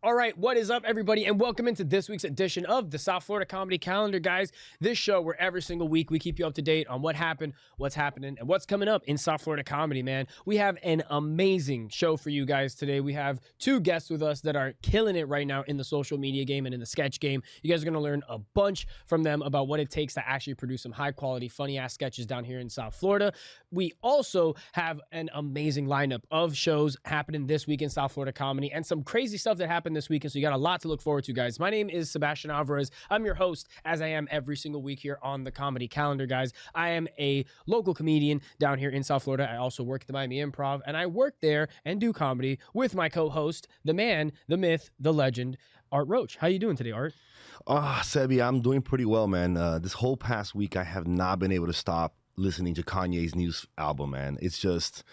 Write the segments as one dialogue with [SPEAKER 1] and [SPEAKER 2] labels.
[SPEAKER 1] All right, what is up, everybody, and welcome into this week's edition of the South Florida Comedy Calendar, guys. This show where every single week we keep you up to date on what happened, what's happening, and what's coming up in South Florida comedy, man. We have an amazing show for you guys today. We have two guests with us that are killing it right now in the social media game and in the sketch game. You guys are going to learn a bunch from them about what it takes to actually produce some high-quality, funny-ass sketches down here in South Florida. We also have an amazing lineup of shows happening this week in South Florida comedy and some crazy stuff that happened this weekend, so you got a lot to look forward to, guys. My name is Sebastian Alvarez. I'm your host, as I am every single week here on the Comedy Calendar, guys. I am a local comedian down here in South Florida. I also work at the Miami Improv, and I work there and do comedy with my co-host, the man, the myth, the legend, Art Roach. How you doing today, Art?
[SPEAKER 2] Sebi, I'm doing pretty well, man. This whole past week, I have not been able to stop listening to Kanye's new album, man. It's just...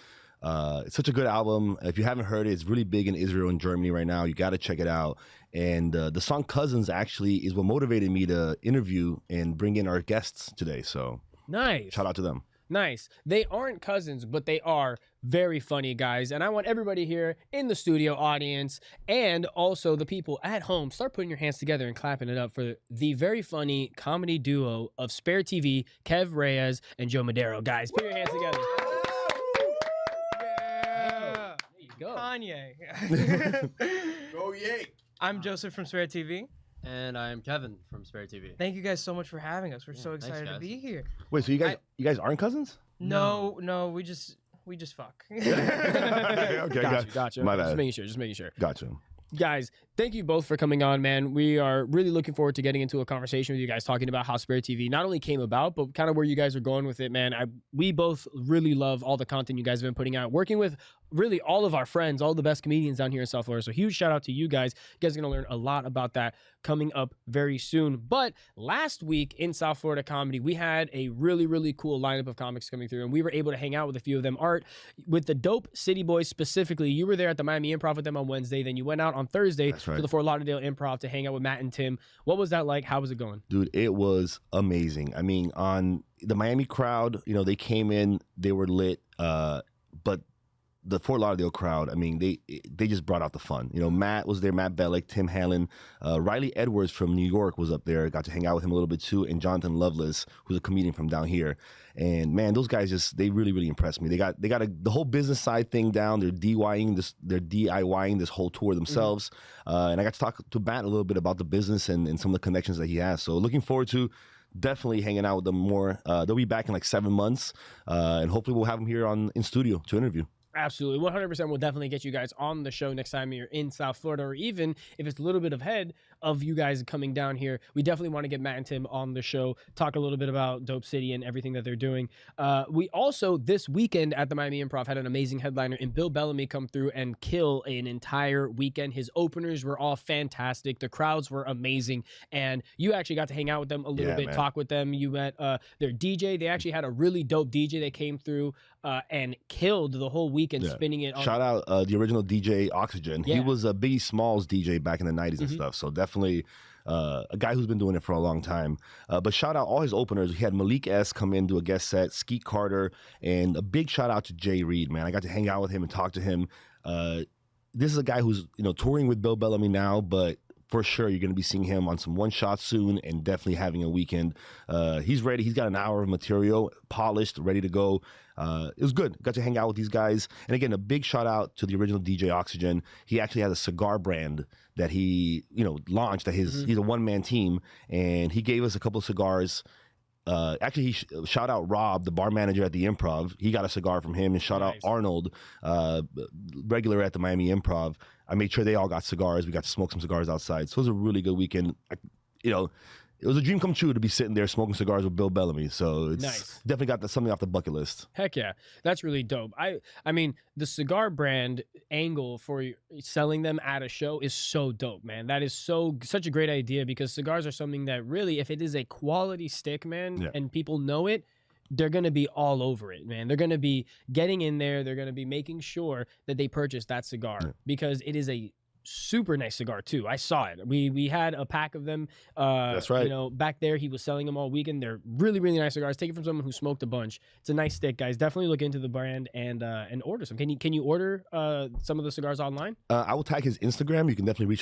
[SPEAKER 2] it's such a good album. If you haven't heard it, it's really big in Israel and Germany right now. You got to check it out. And the song Cousins actually is what motivated me to interview and bring in our guests today. So
[SPEAKER 1] nice.
[SPEAKER 2] Shout out to them.
[SPEAKER 1] Nice. They aren't cousins, but they are very funny, guys. And I want everybody here in the studio audience and also the people at home, start putting your hands together and clapping it up for the very funny comedy duo of SpareTV, Kevin Reyes and Joe Medero. Guys, put your hands together. Go.
[SPEAKER 3] Kanye.
[SPEAKER 4] Go yay.
[SPEAKER 3] I'm Joseph from SpareTV.
[SPEAKER 5] And I'm Kevin from SpareTV.
[SPEAKER 3] Thank you guys so much for having us. We're so excited to be here.
[SPEAKER 2] Wait, so you guys aren't cousins?
[SPEAKER 3] No, we just fuck.
[SPEAKER 2] Okay,
[SPEAKER 1] Gotcha.
[SPEAKER 2] My bad.
[SPEAKER 1] Just making sure.
[SPEAKER 2] Gotcha.
[SPEAKER 1] Guys, thank you both for coming on, man. We are really looking forward to getting into a conversation with you guys, talking about how SpareTV not only came about, but kind of where you guys are going with it, man. We both really love all the content you guys have been putting out, working with really all of our friends, all the best comedians down here in South Florida. So huge shout out to you guys. You guys are going to learn a lot about that coming up very soon. But last week in South Florida comedy, we had a really, really cool lineup of comics coming through, and we were able to hang out with a few of them. Art, with the Dope City Boys specifically, you were there at the Miami Improv with them on Wednesday. Then you went out on Thursday to the Fort Lauderdale Improv to hang out with Matt and Tim. What was that like? How was it going?
[SPEAKER 2] Dude, it was amazing. I mean, on the Miami crowd, they came in, they were lit, but the Fort Lauderdale crowd, I mean, they just brought out the fun. Matt was there, Matt Bellick, Tim Hallen, Riley Edwards from New York was up there. Got to hang out with him a little bit too, and Jonathan Lovelace, who's a comedian from down here. And man, those guys they really, really impressed me. They got the whole business side thing down. They're DIYing this whole tour themselves. And I got to talk to Matt a little bit about the business and some of the connections that he has. So looking forward to definitely hanging out with them more. They'll be back in like 7 months, and hopefully we'll have them here in studio to interview.
[SPEAKER 1] Absolutely. 100% will definitely get you guys on the show next time you're in South Florida, or even if it's a little bit ahead of you guys coming down here. We definitely want to get Matt and Tim on the show, talk a little bit about Dope City and everything that they're doing. We also, this weekend at the Miami Improv, had an amazing headliner in Bill Bellamy come through and kill an entire weekend. His openers were all fantastic. The crowds were amazing. And you actually got to hang out with them a little bit, man. Talk with them. You met their DJ. They actually had a really dope DJ that came through and killed the whole weekend, spinning it.
[SPEAKER 2] Shout out the original DJ Oxygen. He was a Biggie Smalls DJ back in the 90s and stuff. So definitely a guy who's been doing it for a long time. But shout out all his openers. We had Malik S. come in, do a guest set, Skeet Carter, and a big shout out to Jay Reed, man. I got to hang out with him and talk to him. This is a guy who's touring with Bill Bellamy now, but for sure, you're going to be seeing him on some one-shot soon and definitely having a weekend. He's ready. He's got an hour of material, polished, ready to go. It was good. Got to hang out with these guys. And again, a big shout out to the original DJ Oxygen. He actually has a cigar brand that he, launched. That he's a one-man team, and he gave us a couple of cigars. Actually, shout out Rob, the bar manager at the Improv. He got a cigar from him, and shout out Arnold, regular at the Miami Improv. I made sure they all got cigars. We got to smoke some cigars outside. So it was a really good weekend. It was a dream come true to be sitting there smoking cigars with Bill Bellamy. So it's definitely got something off the bucket list.
[SPEAKER 1] Heck yeah. That's really dope. I mean, the cigar brand angle for selling them at a show is so dope, man. That is such a great idea, because cigars are something that really, if it is a quality stick, man, and people know it, they're going to be all over it, man. They're going to be getting in there. They're going to be making sure that they purchase that cigar because it is a super nice cigar too. I saw it. We had a pack of them.
[SPEAKER 2] That's right.
[SPEAKER 1] You know, back there, he was selling them all weekend. They're really, really nice cigars. Take it from someone who smoked a bunch. It's a nice stick, guys. Definitely look into the brand and order some. Can you order some of the cigars online?
[SPEAKER 2] I will tag his Instagram. You can definitely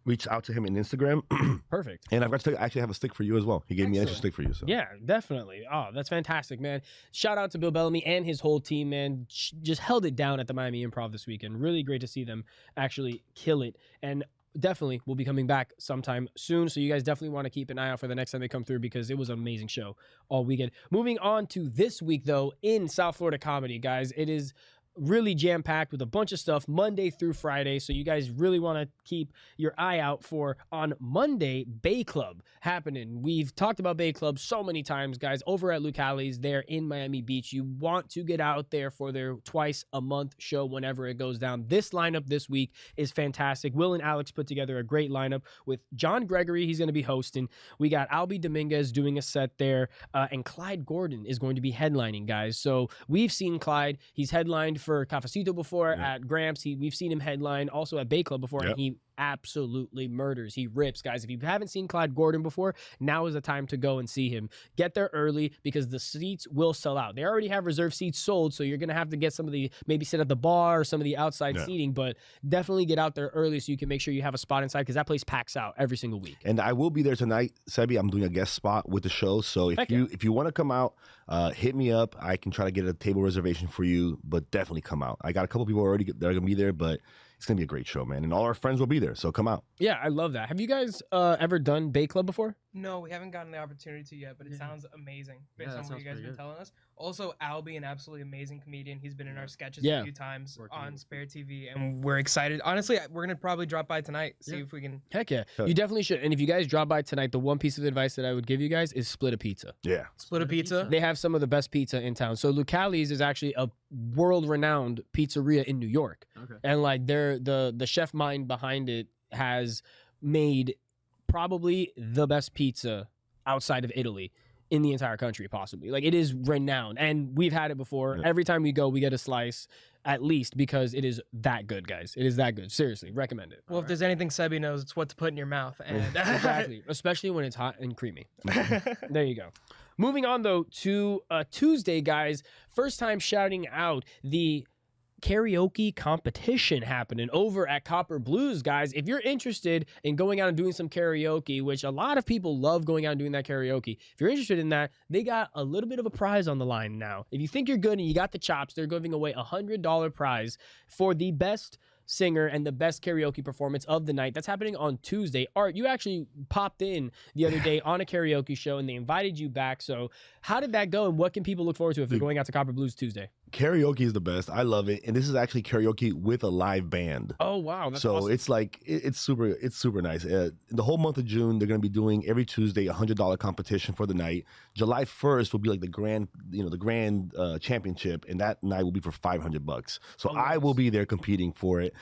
[SPEAKER 2] reach out to him in Instagram.
[SPEAKER 1] Perfect.
[SPEAKER 2] And I've got to actually have a stick for you as well. He gave me an extra stick for you. So
[SPEAKER 1] yeah, definitely. Oh, that's fantastic, man. Shout out to Bill Bellamy and his whole team, man. Just held it down at the Miami Improv this weekend. Really great to see them actually kill it. And definitely will be coming back sometime soon. So you guys definitely want to keep an eye out for the next time they come through because it was an amazing show all weekend. Moving on to this week, though, in South Florida comedy, guys, it is really jam-packed with a bunch of stuff Monday through Friday. So you guys really want to keep your eye out for on Monday, Bay Club happening. We've talked about Bay Club so many times, guys, over at Lucali's there in Miami Beach. You want to get out there for their twice a month show whenever it goes down. This lineup this week is fantastic. Will and Alex put together a great lineup with John Gregory. He's going to be hosting. We got Albie Dominguez doing a set there, and Clyde Gordon is going to be headlining, guys. So we've seen Clyde. He's headlined for Cafecito before at Gramps. We've seen him headline also at Bay Club before, and he absolutely murders. He rips, guys. If you haven't seen Clyde Gordon before, now is the time to go and see him. Get there early because the seats will sell out. They already have reserved seats sold, so you're going to have to get some of the, maybe sit at the bar or some of the outside seating, but definitely get out there early so you can make sure you have a spot inside because that place packs out every single week.
[SPEAKER 2] And I will be there tonight, Sebi. I'm doing a guest spot with the show, so if you want to come out, hit me up. I can try to get a table reservation for you, but definitely come out. I got a couple people already that are going to be there, but it's going to be a great show, man. And all our friends will be there, so come out.
[SPEAKER 1] Yeah, I love that. Have you guys ever done Bay Club before?
[SPEAKER 3] No, we haven't gotten the opportunity to yet, but it sounds amazing based on what you guys have been telling us. Also, Albie, an absolutely amazing comedian. He's been in our sketches a few times on SpareTV, and we're excited. Honestly, we're going to probably drop by tonight, see if we can.
[SPEAKER 1] Heck yeah. You definitely should. And if you guys drop by tonight, the one piece of advice that I would give you guys is split a pizza.
[SPEAKER 2] Yeah.
[SPEAKER 3] Split a pizza?
[SPEAKER 1] They have some of the best pizza in town. So Lucali's is actually a world-renowned pizzeria in New York. Okay. And like the chef mind behind it has made probably the best pizza outside of Italy in the entire country, possibly. Like, it is renowned, and we've had it before. Every time we go, we get a slice at least because it is that good, guys. It is that good. Seriously, recommend it.
[SPEAKER 3] Well, if there's anything Sebi knows, it's what to put in your mouth. And
[SPEAKER 1] exactly, especially when it's hot and creamy. There you go. Moving on, though, to Tuesday, guys. First time shouting out the karaoke competition happening over at Copper Blues, guys. If you're interested in going out and doing some karaoke, which a lot of people love going out and doing that karaoke, if you're interested in that, they got a little bit of a prize on the line now. If you think you're good and you got the chops, they're giving away $100 prize for the best singer and the best karaoke performance of the night. That's happening on Tuesday. Art, you actually popped in the other day on a karaoke show and they invited you back. So how did that go and what can people look forward to if they're going out to Copper Blues Tuesday?
[SPEAKER 2] Karaoke is the best. I love it. And this is actually karaoke with a live band.
[SPEAKER 1] Oh, wow. That's
[SPEAKER 2] so
[SPEAKER 1] awesome.
[SPEAKER 2] It's like, it's super nice. The whole month of June, they're going to be doing every Tuesday $100 competition for the night. July 1st will be like the grand championship. And that night will be for $500. So I will be there competing for it.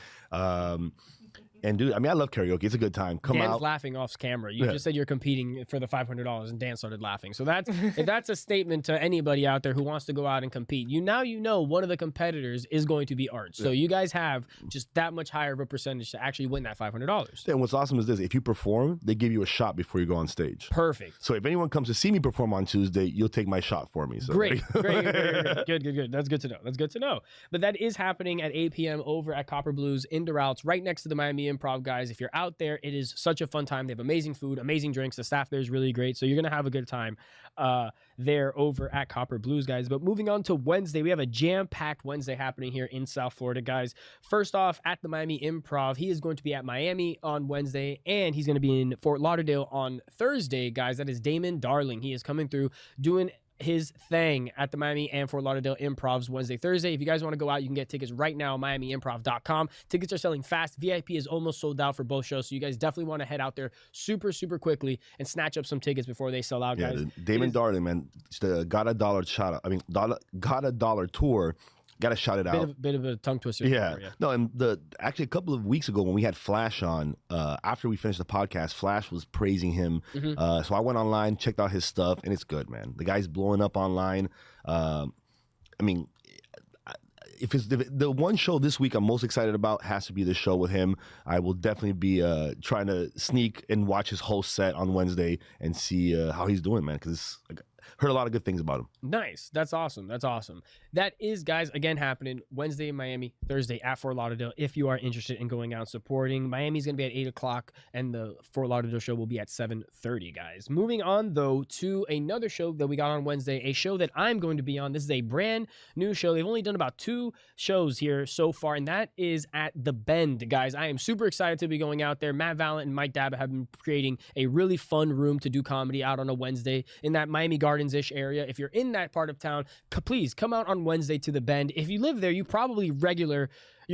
[SPEAKER 2] And dude, I mean, I love karaoke. It's a good time. Come
[SPEAKER 1] Dan's
[SPEAKER 2] out.
[SPEAKER 1] laughing off camera. You just said you're competing for the $500, and Dan started laughing. So that's if that's a statement to anybody out there who wants to go out and compete. You know one of the competitors is going to be Art. So you guys have just that much higher of a percentage to actually win that $500.
[SPEAKER 2] And what's awesome is this: if you perform, they give you a shot before you go on stage.
[SPEAKER 1] Perfect.
[SPEAKER 2] So if anyone comes to see me perform on Tuesday, you'll take my shot for me. So
[SPEAKER 1] great. Good. That's good to know. But that is happening at 8 p.m. over at Copper Blues in Doral, right next to the Miami Improv, guys. If you're out there, it is such a fun time. They have amazing food, amazing drinks. The staff there is really great. So you're going to have a good time there over at Copper Blues, guys. But moving on to Wednesday, we have a jam-packed Wednesday happening here in South Florida, guys. First off, at the Miami Improv, he is going to be at Miami on Wednesday, and he's going to be in Fort Lauderdale on Thursday, guys. That is Damon Darling. He is coming through doing his thing at the Miami and Fort Lauderdale Improvs Wednesday, Thursday. If you guys want to go out, you can get tickets right now, MiamiImprov.com. Tickets are selling fast. VIP is almost sold out for both shows, so you guys definitely want to head out there super quickly and snatch up some tickets before they sell out, guys.
[SPEAKER 2] Damon Darling, man, the Got a Dollar shout out. I mean, Got a Dollar tour. Got to shout it out.
[SPEAKER 1] Bit of a tongue twister.
[SPEAKER 2] Yeah. No, and actually a couple of weeks ago when we had Flash on, after we finished the podcast, Flash was praising him. So I went online, checked out his stuff, and it's good, man. The guy's blowing up online. I mean, if it's the one show this week I'm most excited about has to be the show with him. I will definitely be trying to sneak and watch his whole set on Wednesday and see how he's doing, man, because heard a lot of good things about him.
[SPEAKER 1] Nice. That's awesome. That's awesome. That is, guys, again, happening Wednesday in Miami, Thursday at Fort Lauderdale. If you are interested in going out and supporting, Miami's going to be at 8 o'clock, and the Fort Lauderdale show will be at 7:30, guys. Moving on, though, to another show that we got on Wednesday, a show that I'm going to be on. This is a brand new show. They've only done about 2 shows here so far, and that is at The Bend, guys. I am super excited to be going out there. Matt Valent and Mike Dabba have been creating a really fun room to do comedy out on a Wednesday in that Miami Gardens-ish area. If you're in that part of town, please come out on Wednesday to The Bend. If you live there, you're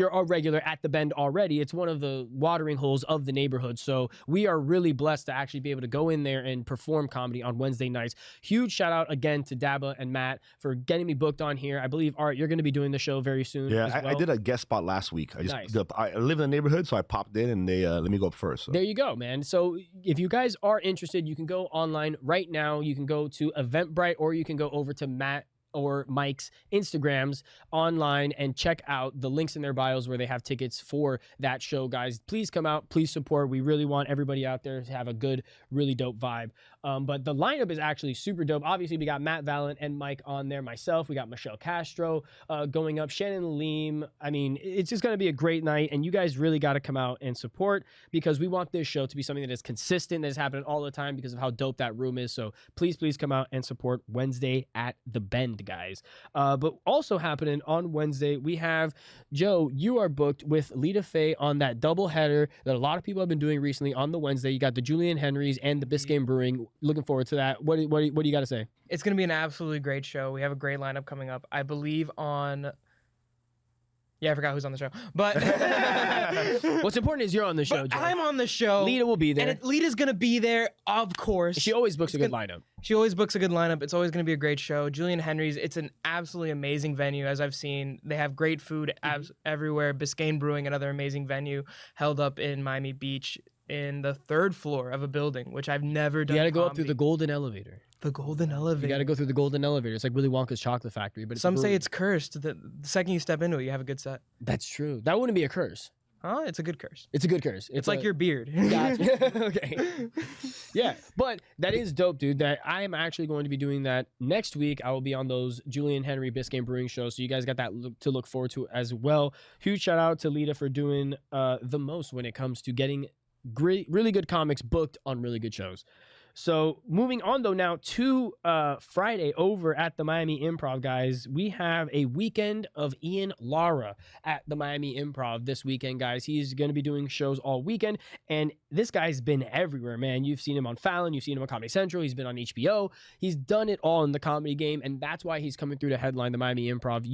[SPEAKER 1] a regular at The Bend already. It's one of the watering holes of the neighborhood. So we are really blessed to actually be able to go in there and perform comedy on Wednesday nights. Huge shout out again to Dabba and Matt for getting me booked on here. I believe, Art, you're going to be doing the show very soon.
[SPEAKER 2] Yeah,
[SPEAKER 1] as well.
[SPEAKER 2] I did a guest spot last week.
[SPEAKER 1] Nice.
[SPEAKER 2] I live in the neighborhood, so I popped in and they let me go up first. So.
[SPEAKER 1] There you go, man. So if you guys are interested, you can go online right now. You can go to Eventbrite, or you can go over to Matt or Mike's Instagrams online and check out the links in their bios where they have tickets for that show, guys. Please come out. Please support. We really want everybody out there to have a good, really dope vibe. But the lineup is actually super dope. Obviously, we got Matt Valent and Mike on there. Myself, we got Michelle Castro going up. Shannon Leem. I mean, it's just going to be a great night, and you guys really got to come out and support because we want this show to be something that is consistent, that is happening all the time because of how dope that room is. So please come out and support Wednesday at The Bend, guys. But also happening on Wednesday, we have Joe. You are booked with Lita Faye on that double header that a lot of people have been doing recently on the Wednesday. You got the Julian Henrys and the Biscayne Brewing. Looking forward to that. What do you got to say?
[SPEAKER 3] It's going to be an absolutely great show. We have a great lineup coming up. I believe on... Yeah, I forgot who's on the show. But
[SPEAKER 1] what's important is you're on the show, Joe.
[SPEAKER 3] I'm on the show.
[SPEAKER 1] Lita will be there.
[SPEAKER 3] And Lita's going to be there, of course.
[SPEAKER 1] She always books a good lineup.
[SPEAKER 3] She always books a good lineup. It's always going to be a great show. Julian Henry's, it's an absolutely amazing venue, as I've seen. They have great food everywhere. Biscayne Brewing, another amazing venue, held up in Miami Beach in the 3rd floor of a building, which I've never done.
[SPEAKER 1] You got to go up through the golden elevator.
[SPEAKER 3] The golden elevator.
[SPEAKER 1] You got to go through the golden elevator. It's like Willy Wonka's chocolate factory. But
[SPEAKER 3] some say it's cursed. The second you step into it, you have a good set.
[SPEAKER 1] That's true. That wouldn't be a curse.
[SPEAKER 3] Huh? It's a good curse.
[SPEAKER 1] It's a good curse.
[SPEAKER 3] It's like your beard.
[SPEAKER 1] Gotcha. Okay. Yeah, but that is dope, dude. That I am actually going to be doing that next week. I will be on those Julian Henry Biscayne Brewing shows, so you guys got that to look forward to as well. Huge shout out to Lita for doing the most when it comes to getting really good comics booked on really good shows. So moving on, though, now to Friday over at the Miami Improv, guys. We have a weekend of Ian Lara at the Miami Improv this weekend, guys. He's going to be doing shows all weekend, and this guy's been everywhere, man. You've seen him on Fallon. You've seen him on Comedy Central. He's been on HBO. He's done it all in the comedy game, and that's why he's coming through to headline the Miami Improv.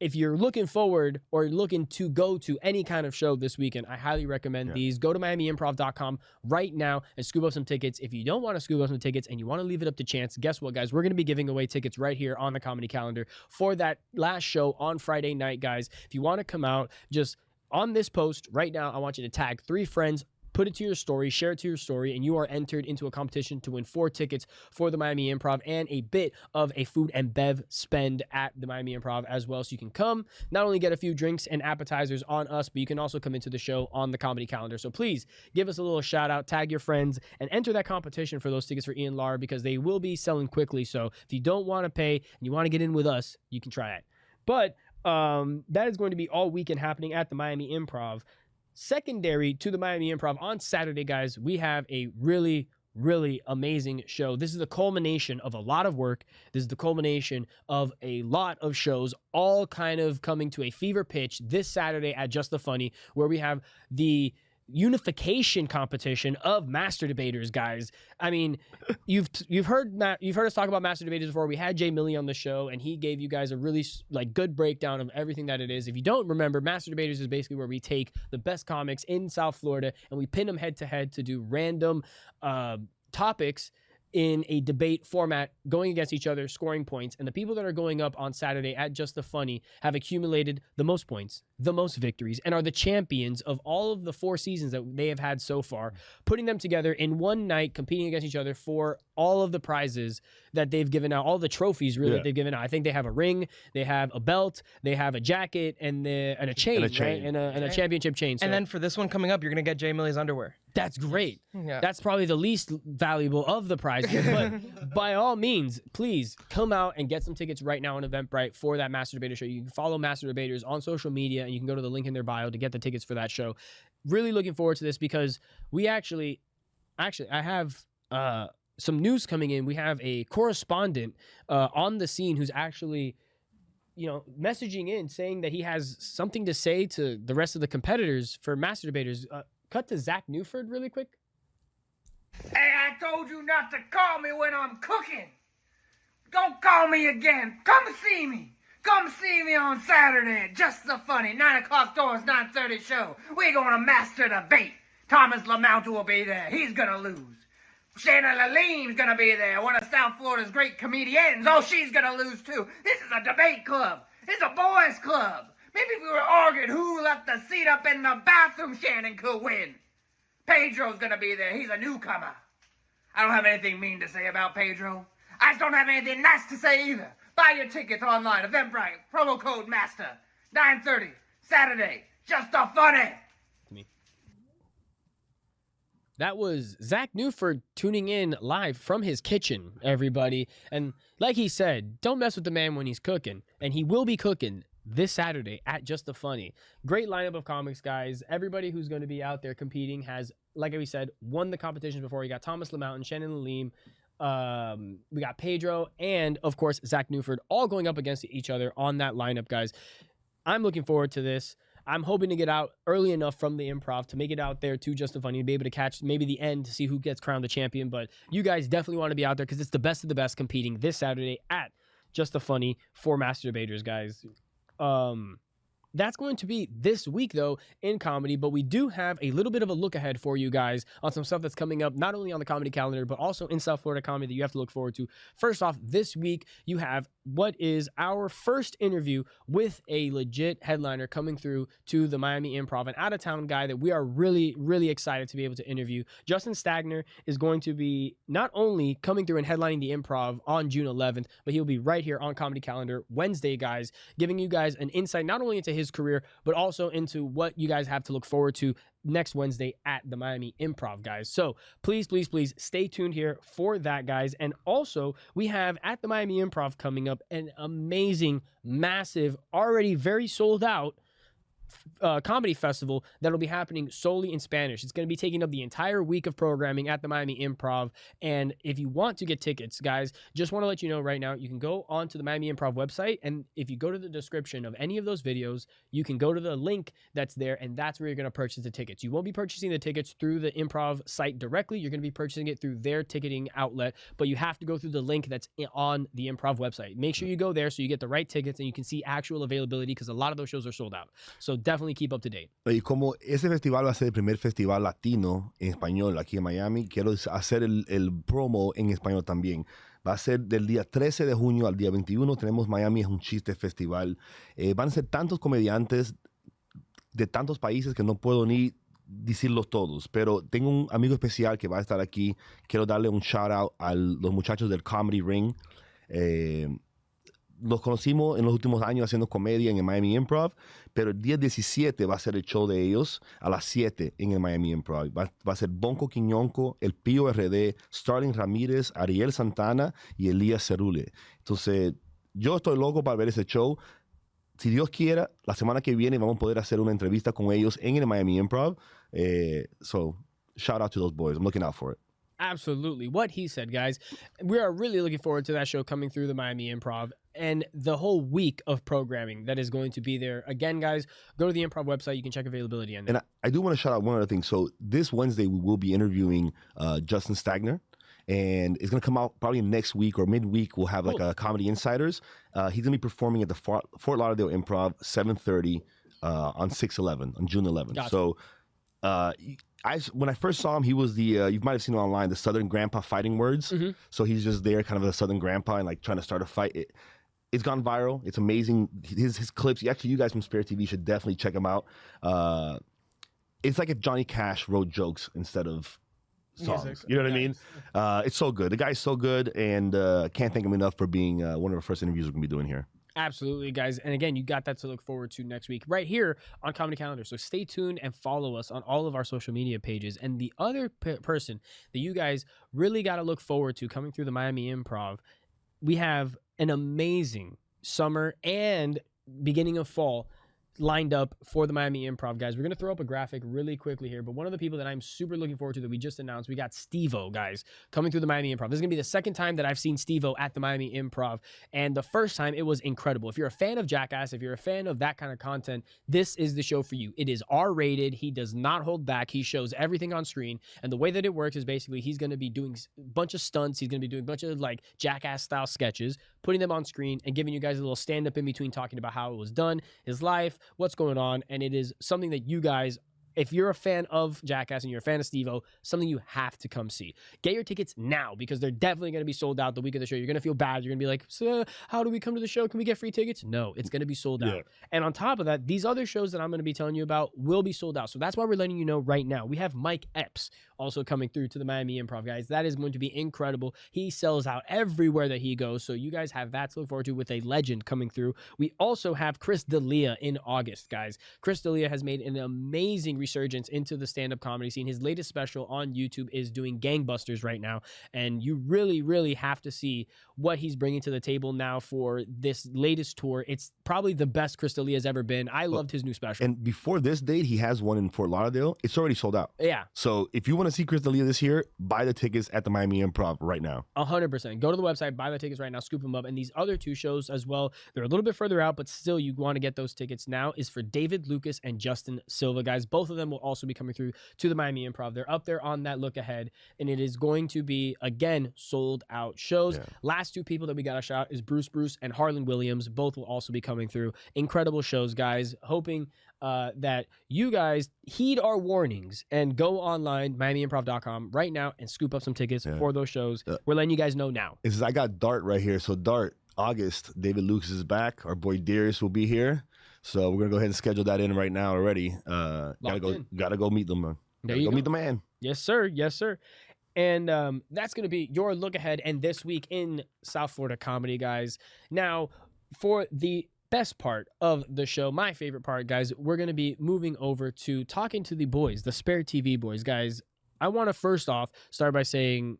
[SPEAKER 1] If you're looking forward or looking to go to any kind of show this weekend, I highly recommend these. Go to MiamiImprov.com right now and scoop up some tickets. If you don't want to scoop up some tickets and you want to leave it up to chance, guess what, guys? We're going to be giving away tickets right here on the comedy calendar for that last show on Friday night, guys. If you want to come out, just on this post right now, I want you to tag 3 friends, put it to your story, share it to your story, and you are entered into a competition to win 4 tickets for the Miami Improv and a bit of a food and bev spend at the Miami Improv as well. So you can come, not only get a few drinks and appetizers on us, but you can also come into the show on the comedy calendar. So please give us a little shout out, tag your friends, and enter that competition for those tickets for Ian Lara because they will be selling quickly. So if you don't want to pay and you want to get in with us, you can try it. But that is going to be all weekend happening at the Miami Improv. Secondary to the Miami Improv on Saturday, guys, we have a really amazing show. This is the culmination of a lot of work. This is the culmination of a lot of shows all kind of coming to a fever pitch this Saturday at Just the Funny, where we have the unification competition of master debaters, guys. I mean, you've heard us talk about master debaters before. We had Jay Milley on the show, and he gave you guys a really good breakdown of everything that it is. If you don't remember, master debaters is basically where we take the best comics in South Florida and we pin them head to head to do random topics in a debate format, going against each other, scoring points. And the people that are going up on Saturday at Just the Funny have accumulated the most points, the most victories, and are the champions of all of the 4 seasons that they have had so far, putting them together in one night, competing against each other for all of the prizes that they've given out, all the trophies really that they've given out. I think they have a ring, they have a belt, they have a jacket, and a chain, right? And a championship chain. So
[SPEAKER 3] and then for this one coming up, you're going to get Jay Millie's underwear.
[SPEAKER 1] that's great.
[SPEAKER 3] Yeah.
[SPEAKER 1] That's probably the least valuable of the prizes. But by all means, please come out and get some tickets right now on Eventbrite for that Master Debater show. You can follow Master Debaters on social media, and you can go to the link in their bio to get the tickets for that show. Really looking forward to this because we actually I have some news coming in. We have a correspondent on the scene who's actually, messaging in saying that he has something to say to the rest of the competitors for Master Debaters. Cut to Zach Newford really quick.
[SPEAKER 6] Hey, I told you not to call me when I'm cooking. Don't call me again. Come see me. Come see me on Saturday at Just the Funny, 9 o'clock doors, 9:30 show. We're going to master debate. Thomas Lamount will be there. He's going to lose. Shannon Laleem's going to be there, one of South Florida's great comedians. Oh, she's going to lose too. This is a debate club. It's a boys club. Maybe if we were arguing who left the seat up in the bathroom, Shannon could win. Pedro's going to be there. He's a newcomer. I don't have anything mean to say about Pedro. I just don't have anything nice to say either. Buy your tickets online, Eventbrite, promo code MASTER, 9:30, Saturday, Just the Funny.
[SPEAKER 1] That was Zach Newford tuning in live from his kitchen, everybody. And like he said, don't mess with the man when he's cooking. And he will be cooking this Saturday at Just the Funny. Great lineup of comics, guys. Everybody who's going to be out there competing has, like we said, won the competitions before. You got Thomas Lamount and Shannon Laleem. We got Pedro and, of course, Zach Newford all going up against each other on that lineup, guys. I'm looking forward to this. I'm hoping to get out early enough from the improv to make it out there to Just the Funny, to be able to catch maybe the end to see who gets crowned the champion. But you guys definitely want to be out there because it's the best of the best competing this Saturday at Just the Funny for Master Debaters, guys. That's going to be this week, though, in comedy, but we do have a little bit of a look ahead for you guys on some stuff that's coming up, not only on the comedy calendar, but also in South Florida comedy that you have to look forward to. First off, this week, you have what is our first interview with a legit headliner coming through to the Miami Improv, an out-of-town guy that we are really, really excited to be able to interview. Justin Stagner is going to be not only coming through and headlining the Improv on June 11th, but he'll be right here on Comedy Calendar Wednesday, guys, giving you guys an insight not only into his career, but also into what you guys have to look forward to next Wednesday at the Miami Improv, guys. So please, please, please stay tuned here for that, guys. And also, we have at the Miami Improv coming up an amazing, massive, already very sold out comedy festival that'll be happening solely in Spanish. It's going to be taking up the entire week of programming at the Miami Improv. And if you want to get tickets, guys, just want to let you know right now, you can go onto the Miami Improv website, and if you go to the description of any of those videos, you can go to the link that's there, and that's where you're going to purchase the tickets. You won't be purchasing the tickets through the Improv site directly. You're going to be purchasing it through their ticketing outlet, but you have to go through the link that's on the Improv website. Make sure you go there so you get the right tickets and you can see actual availability, because a lot of those shows are sold out. So definitely keep up to date.
[SPEAKER 2] Y como ese festival va a ser el primer festival latino en español aquí en Miami, quiero hacer el promo en español también. Va a ser del día 13 de junio al día 21. Tenemos Miami es un chiste festival. Van a ser tantos comediantes de tantos países que no puedo ni decirlos todos, pero tengo un amigo especial que va a estar aquí. Quiero darle un shout out a los muchachos del Comedy Ring. Los conocimos en los últimos años haciendo comedia en el Miami Improv, pero el día 17 va a ser el show de ellos a las 7 en el Miami Improv. Va a ser Bonco Quiñonco, el Pío RD, Starling Ramírez, Ariel Santana y Elías Cerule. Entonces, yo estoy loco para ver ese show. Si Dios quiera, la semana que viene vamos a poder hacer una entrevista con ellos en el Miami Improv. So, shout out to those boys. I'm looking out for it.
[SPEAKER 1] Absolutely. What he said, guys. We are really looking forward to that show coming through the Miami Improv and the whole week of programming that is going to be there. Again, guys, go to the Improv website. You can check availability on there.
[SPEAKER 2] And I do want to shout out one other thing. So this Wednesday, we will be interviewing Justin Stagner. And it's going to come out probably next week or midweek. We'll have like a Comedy Insiders. He's going to be performing at the Fort Lauderdale Improv, 7:30 on 6/11, on June 11th.
[SPEAKER 1] Gotcha.
[SPEAKER 2] So When I first saw him, he was the you might have seen him online, the Southern Grandpa Fighting Words. So he's just there, kind of a Southern Grandpa, and like trying to start a fight. It's gone viral. It's amazing. His clips. Actually, you guys from SpareTV should definitely check him out. It's like if Johnny Cash wrote jokes instead of songs. Music. You know what I mean? It's so good. The guy's so good, and can't thank him enough for being one of the first interviews we're gonna be doing here.
[SPEAKER 1] Absolutely, guys. And again, you got that to look forward to next week right here on Comedy Calendar. So stay tuned and follow us on all of our social media pages. And the other person that you guys really got to look forward to coming through the Miami Improv, we have an amazing summer and beginning of fall lined up for the Miami Improv, guys. We're going to throw up a graphic really quickly here, but one of the people that I'm super looking forward to that we just announced, we got Steve-O, guys, coming through the Miami Improv. This is going to be the second time that I've seen Steve-O at the Miami Improv, and the first time it was incredible. If you're a fan of Jackass, if you're a fan of that kind of content, this is the show for you. It is R-rated. He does not hold back. He shows everything on screen, and the way that it works is basically he's going to be doing a bunch of stunts. He's going to be doing a bunch of like Jackass-style sketches, putting them on screen, and giving you guys a little stand-up in between, talking about how it was done, his life, what's going on. And it is something that you guys, if you're a fan of Jackass and you're a fan of Steve-O, something you have to come see. Get your tickets now because they're definitely going to be sold out the week of the show. You're going to feel bad. You're going to be like, so how do we come to the show? Can we get free tickets? No, it's going to be sold out. And on top of that, these other shows that I'm going to be telling you about will be sold out. So that's why we're letting you know right now. We have Mike Epps also coming through to the Miami Improv, guys. That is going to be incredible. He sells out everywhere that he goes. So you guys have that to look forward to with a legend coming through. We also have Chris D'Elia in August, guys. Chris D'Elia has made an amazing resurgence into the stand-up comedy scene. His latest special on YouTube is doing gangbusters right now, and you really, really have to see what he's bringing to the table now for this latest tour. It's probably the best Chris D'Elia has ever been. I loved his new special.
[SPEAKER 2] And before this date, he has one in Fort Lauderdale. It's already sold out.
[SPEAKER 1] Yeah.
[SPEAKER 2] So if you want to see Chris D'Elia this year, buy the tickets at the Miami Improv right now.
[SPEAKER 1] 100%. Go to the website, buy the tickets right now, scoop them up. And these other two shows as well, they're a little bit further out, but still you want to get those tickets now, is for David Lucas and Justin Silva, guys. Both of them will also be coming through to the Miami Improv. They're up there on that look ahead, and it is going to be, again, sold out shows. Last two people that we got to shout is Bruce and Harlan Williams. Both will also be coming through. Incredible shows, guys. Hoping that you guys heed our warnings and go online, MiamiImprov.com right now and scoop up some tickets for those shows. We're letting you guys know now.
[SPEAKER 2] I got Dart right here. So Dart, August, David Lucas is back. Our boy Darius will be here. So we're gonna go ahead and schedule that in right now already. Gotta go meet them, man. Go meet the man.
[SPEAKER 1] Yes, sir. Yes, sir. And that's gonna be your look ahead and this week in South Florida comedy, guys. Now, for the best part of the show, my favorite part, guys, we're going to be moving over to talking to the boys, the SpareTV boys. Guys, I want to first off start by saying,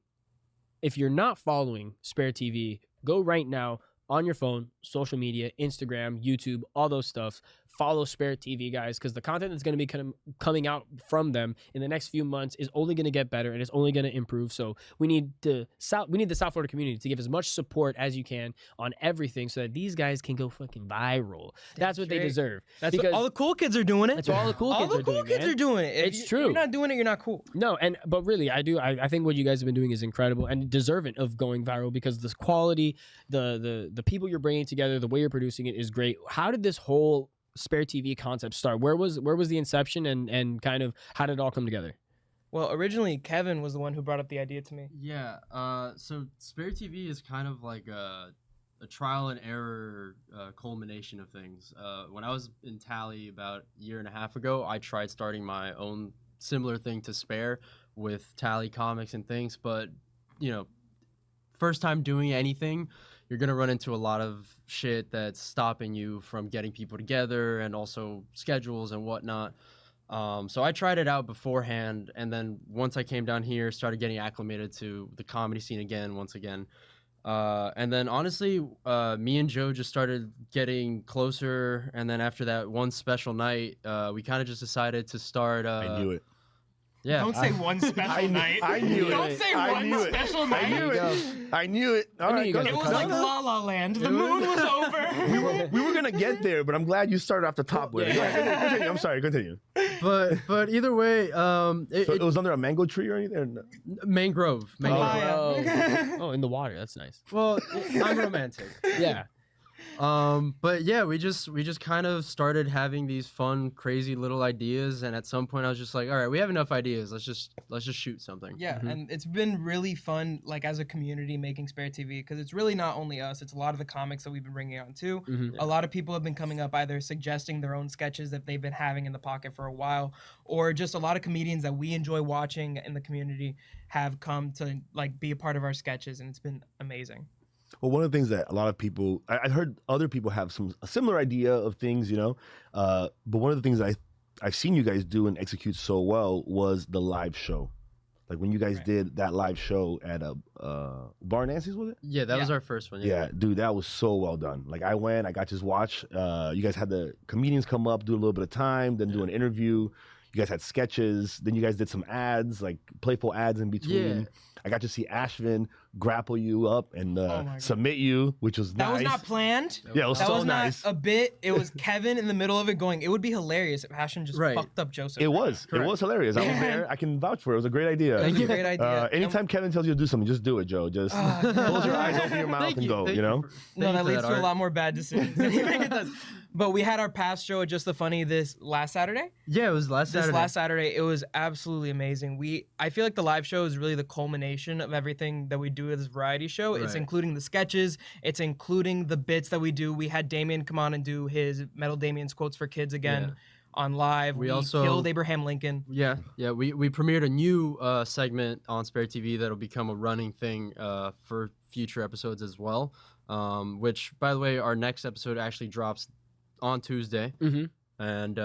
[SPEAKER 1] if you're not following SpareTV, go right now on your phone, social media, Instagram, YouTube, all those stuff. Follow SpareTV, guys, because the content that's going to be coming out from them in the next few months is only going to get better and it's only going to improve. So we need the South Florida community to give as much support as you can on everything so that these guys can go fucking viral. That's what they deserve.
[SPEAKER 3] That's what all the cool kids are doing it.
[SPEAKER 1] That's what all the cool kids are doing.
[SPEAKER 3] All the cool kids are doing it.
[SPEAKER 1] It's true.
[SPEAKER 3] If you're not doing it, you're not cool.
[SPEAKER 1] No, but really, I think what you guys have been doing is incredible and deserving of going viral because this quality, the people you're bringing together, the way you're producing it is great. How did this whole SpareTV concept start? Where was the inception and kind of how did it all come together?
[SPEAKER 3] Well, originally Kevin was the one who brought up the idea to me.
[SPEAKER 5] Yeah. So SpareTV is kind of like a trial and error culmination of things. When I was in Tally about a year and a half ago, I tried starting my own similar thing to Spare with Tally comics and things, but first time doing anything, you're going to run into a lot of shit that's stopping you from getting people together and also schedules and whatnot. So I tried it out beforehand, and then once I came down here, started getting acclimated to the comedy scene once again. And then honestly, me and Joe just started getting closer, and then after that one special night, we kind of just decided to start...
[SPEAKER 2] I knew it.
[SPEAKER 5] Yeah.
[SPEAKER 3] Don't say one special night.
[SPEAKER 2] I knew it.
[SPEAKER 3] Don't say one special night.
[SPEAKER 2] I knew it. All right,
[SPEAKER 3] it was like La La Land. The moon was over.
[SPEAKER 2] We were gonna get there, but I'm glad you started off the top with it. Continue. I'm sorry. Continue.
[SPEAKER 5] But either way,
[SPEAKER 2] it was under a mango tree or anything.
[SPEAKER 5] Mangrove.
[SPEAKER 1] Oh, in the water. That's nice.
[SPEAKER 5] Well, I'm romantic.
[SPEAKER 1] Yeah.
[SPEAKER 5] But yeah, we just kind of started having these fun, crazy little ideas, and at some point I was just like, all right, we have enough ideas. Let's just shoot something.
[SPEAKER 3] Yeah, and it's been really fun, like as a community, making Spare TV, because it's really not only us; it's a lot of the comics that we've been bringing on too. A lot of people have been coming up either suggesting their own sketches that they've been having in the pocket for a while, or just a lot of comedians that we enjoy watching in the community have come to like be a part of our sketches, and it's been amazing.
[SPEAKER 2] Well, one of the things that a lot of people, I heard other people have a similar idea of things, you know, but one of the things that I've seen you guys do and execute so well was the live show. Like when you guys did that live show at Bar Nancy's, was it?
[SPEAKER 5] Yeah, that was our first one.
[SPEAKER 2] Yeah, dude, that was so well done. Like I went, I got to just watch. You guys had the comedians come up, do a little bit of time, then do an interview. You guys had sketches. Then you guys did some ads, like playful ads in between.
[SPEAKER 5] Yeah.
[SPEAKER 2] I got to see Ashvin grapple you up and submit you, which was nice.
[SPEAKER 3] That was not planned.
[SPEAKER 2] Yeah, it was so nice.
[SPEAKER 3] Not a bit. It was Kevin in the middle of it going, it would be hilarious if Ashvin just fucked up Joseph.
[SPEAKER 2] It was hilarious. I was there. I can vouch for it. It was a great idea.
[SPEAKER 3] Thank you. Great idea.
[SPEAKER 2] Anytime Kevin tells you to do something, just do it, Joe. Just close your eyes, open your mouth, and go, you know?
[SPEAKER 3] No, that leads to a lot more bad decisions than you think it does. But we had our past show at Just the Funny this last Saturday.
[SPEAKER 5] Yeah, it was Saturday.
[SPEAKER 3] This last Saturday, it was absolutely amazing. I feel like the live show is really the culmination of everything that we do at this variety show. It's including the sketches. It's including the bits that we do. We had Damien come on and do his Metal Damien's Quotes for Kids again on live. We also killed Abraham Lincoln.
[SPEAKER 5] Yeah. We premiered a new segment on Spare TV that'll become a running thing for future episodes as well. Which, by the way, our next episode actually drops on Tuesday. And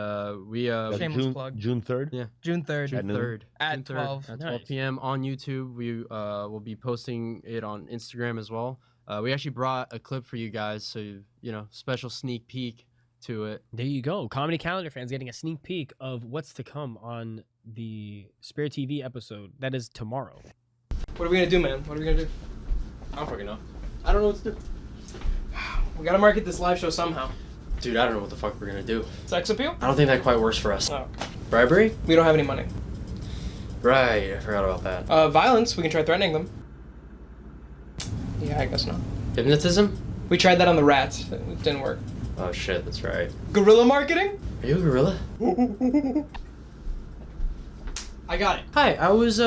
[SPEAKER 5] we
[SPEAKER 3] shameless plug.
[SPEAKER 2] June 3rd?
[SPEAKER 5] Yeah.
[SPEAKER 3] June 3rd.
[SPEAKER 5] June 3rd.
[SPEAKER 3] At 12.
[SPEAKER 5] At 12 p.m. on YouTube. We will be posting it on Instagram as well. We actually brought a clip for you guys, so you know, special sneak peek to it.
[SPEAKER 1] There you go. Comedy Calendar fans getting a sneak peek of what's to come on the Spare TV episode. That is tomorrow.
[SPEAKER 3] What are we gonna do, man? What are we gonna do?
[SPEAKER 5] I don't fucking know. I don't know what to do.
[SPEAKER 3] We gotta market this live show somehow.
[SPEAKER 5] Dude, I don't know what the fuck we're gonna do.
[SPEAKER 3] Sex appeal?
[SPEAKER 5] I don't think that quite works for us.
[SPEAKER 3] Oh, okay.
[SPEAKER 5] Bribery?
[SPEAKER 3] We don't have any money.
[SPEAKER 5] Right, I forgot about that.
[SPEAKER 3] Violence, we can try threatening them. Yeah, I guess not.
[SPEAKER 5] Hypnotism?
[SPEAKER 3] We tried that on the rats. It didn't work.
[SPEAKER 5] Oh shit, that's right.
[SPEAKER 3] Guerrilla marketing?
[SPEAKER 5] Are you a gorilla?
[SPEAKER 3] I got it.
[SPEAKER 5] Hi, I was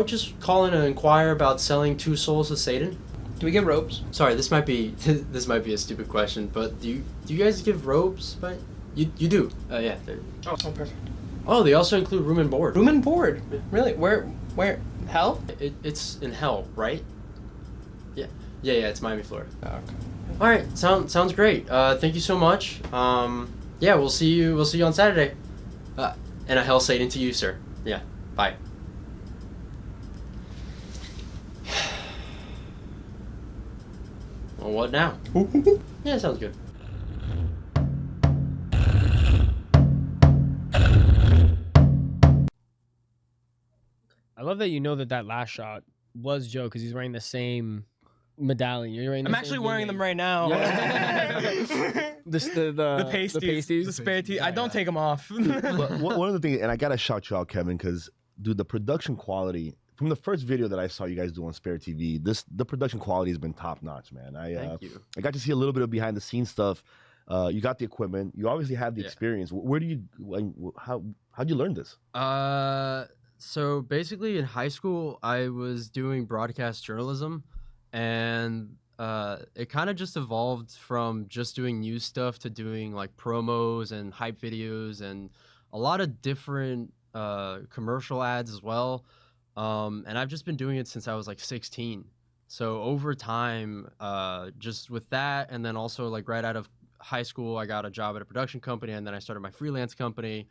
[SPEAKER 5] just calling to inquire about selling 2 souls to Satan.
[SPEAKER 3] Do we get ropes?
[SPEAKER 5] Sorry, this might be a stupid question, but do you guys give ropes? But you do. Yeah.
[SPEAKER 3] Oh, perfect.
[SPEAKER 5] Oh, they also include room and board.
[SPEAKER 3] Room and board? Really? Where? Hell?
[SPEAKER 5] It's in hell, right? Yeah. It's Miami, Florida.
[SPEAKER 3] Oh, okay.
[SPEAKER 5] All right, sounds great. Thank you so much. Yeah, we'll see you on Saturday. And a hell Satan to you, sir. Yeah. Bye. Well, what now? Yeah, sounds good.
[SPEAKER 1] I love that you know that last shot was Joe because he's wearing the same medallion. You're wearing.
[SPEAKER 3] I'm actually wearing them right now.
[SPEAKER 1] Yeah. the pasties.
[SPEAKER 3] The Spare TV. I don't take them off.
[SPEAKER 2] One of the things, and I gotta shout you out, Kevin, because dude, the production quality from the first video that I saw you guys do on Spare TV, the production quality has been top notch, man.
[SPEAKER 5] Thank you.
[SPEAKER 2] I got to see a little bit of behind the scenes stuff. You got the equipment. You obviously have the experience. Where do you? How'd you learn this?
[SPEAKER 5] So basically, in high school, I was doing broadcast journalism, and it kind of just evolved from just doing news stuff to doing like promos and hype videos and a lot of different commercial ads as well. And I've just been doing it since I was like 16. So over time, just with that, and then also like right out of high school, I got a job at a production company, and then I started my freelance company,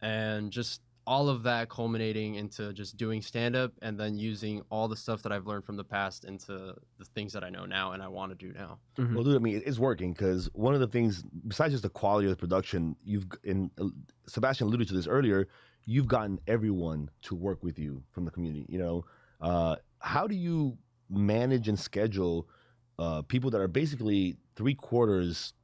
[SPEAKER 5] and just all of that culminating into just doing stand-up and then using all the stuff that I've learned from the past into the things that I know now and I want to do now.
[SPEAKER 2] Mm-hmm. Well, dude, I mean, it's working because one of the things, besides just the quality of the production, Sebastian alluded to this earlier, you've gotten everyone to work with you from the community. You know, how do you manage and schedule people that are basically 3/4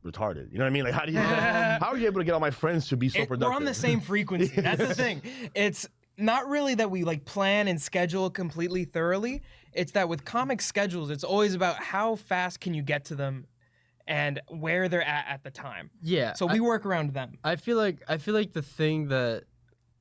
[SPEAKER 2] retarded? You know what I mean? Like, how are you able to get all my friends to be so productive?
[SPEAKER 3] We're on the same frequency. That's the thing. It's not really that we like plan and schedule completely thoroughly. It's that with comic schedules, it's always about how fast can you get to them and where they're at the time.
[SPEAKER 5] Yeah.
[SPEAKER 3] So we work around them.
[SPEAKER 5] I feel like the thing that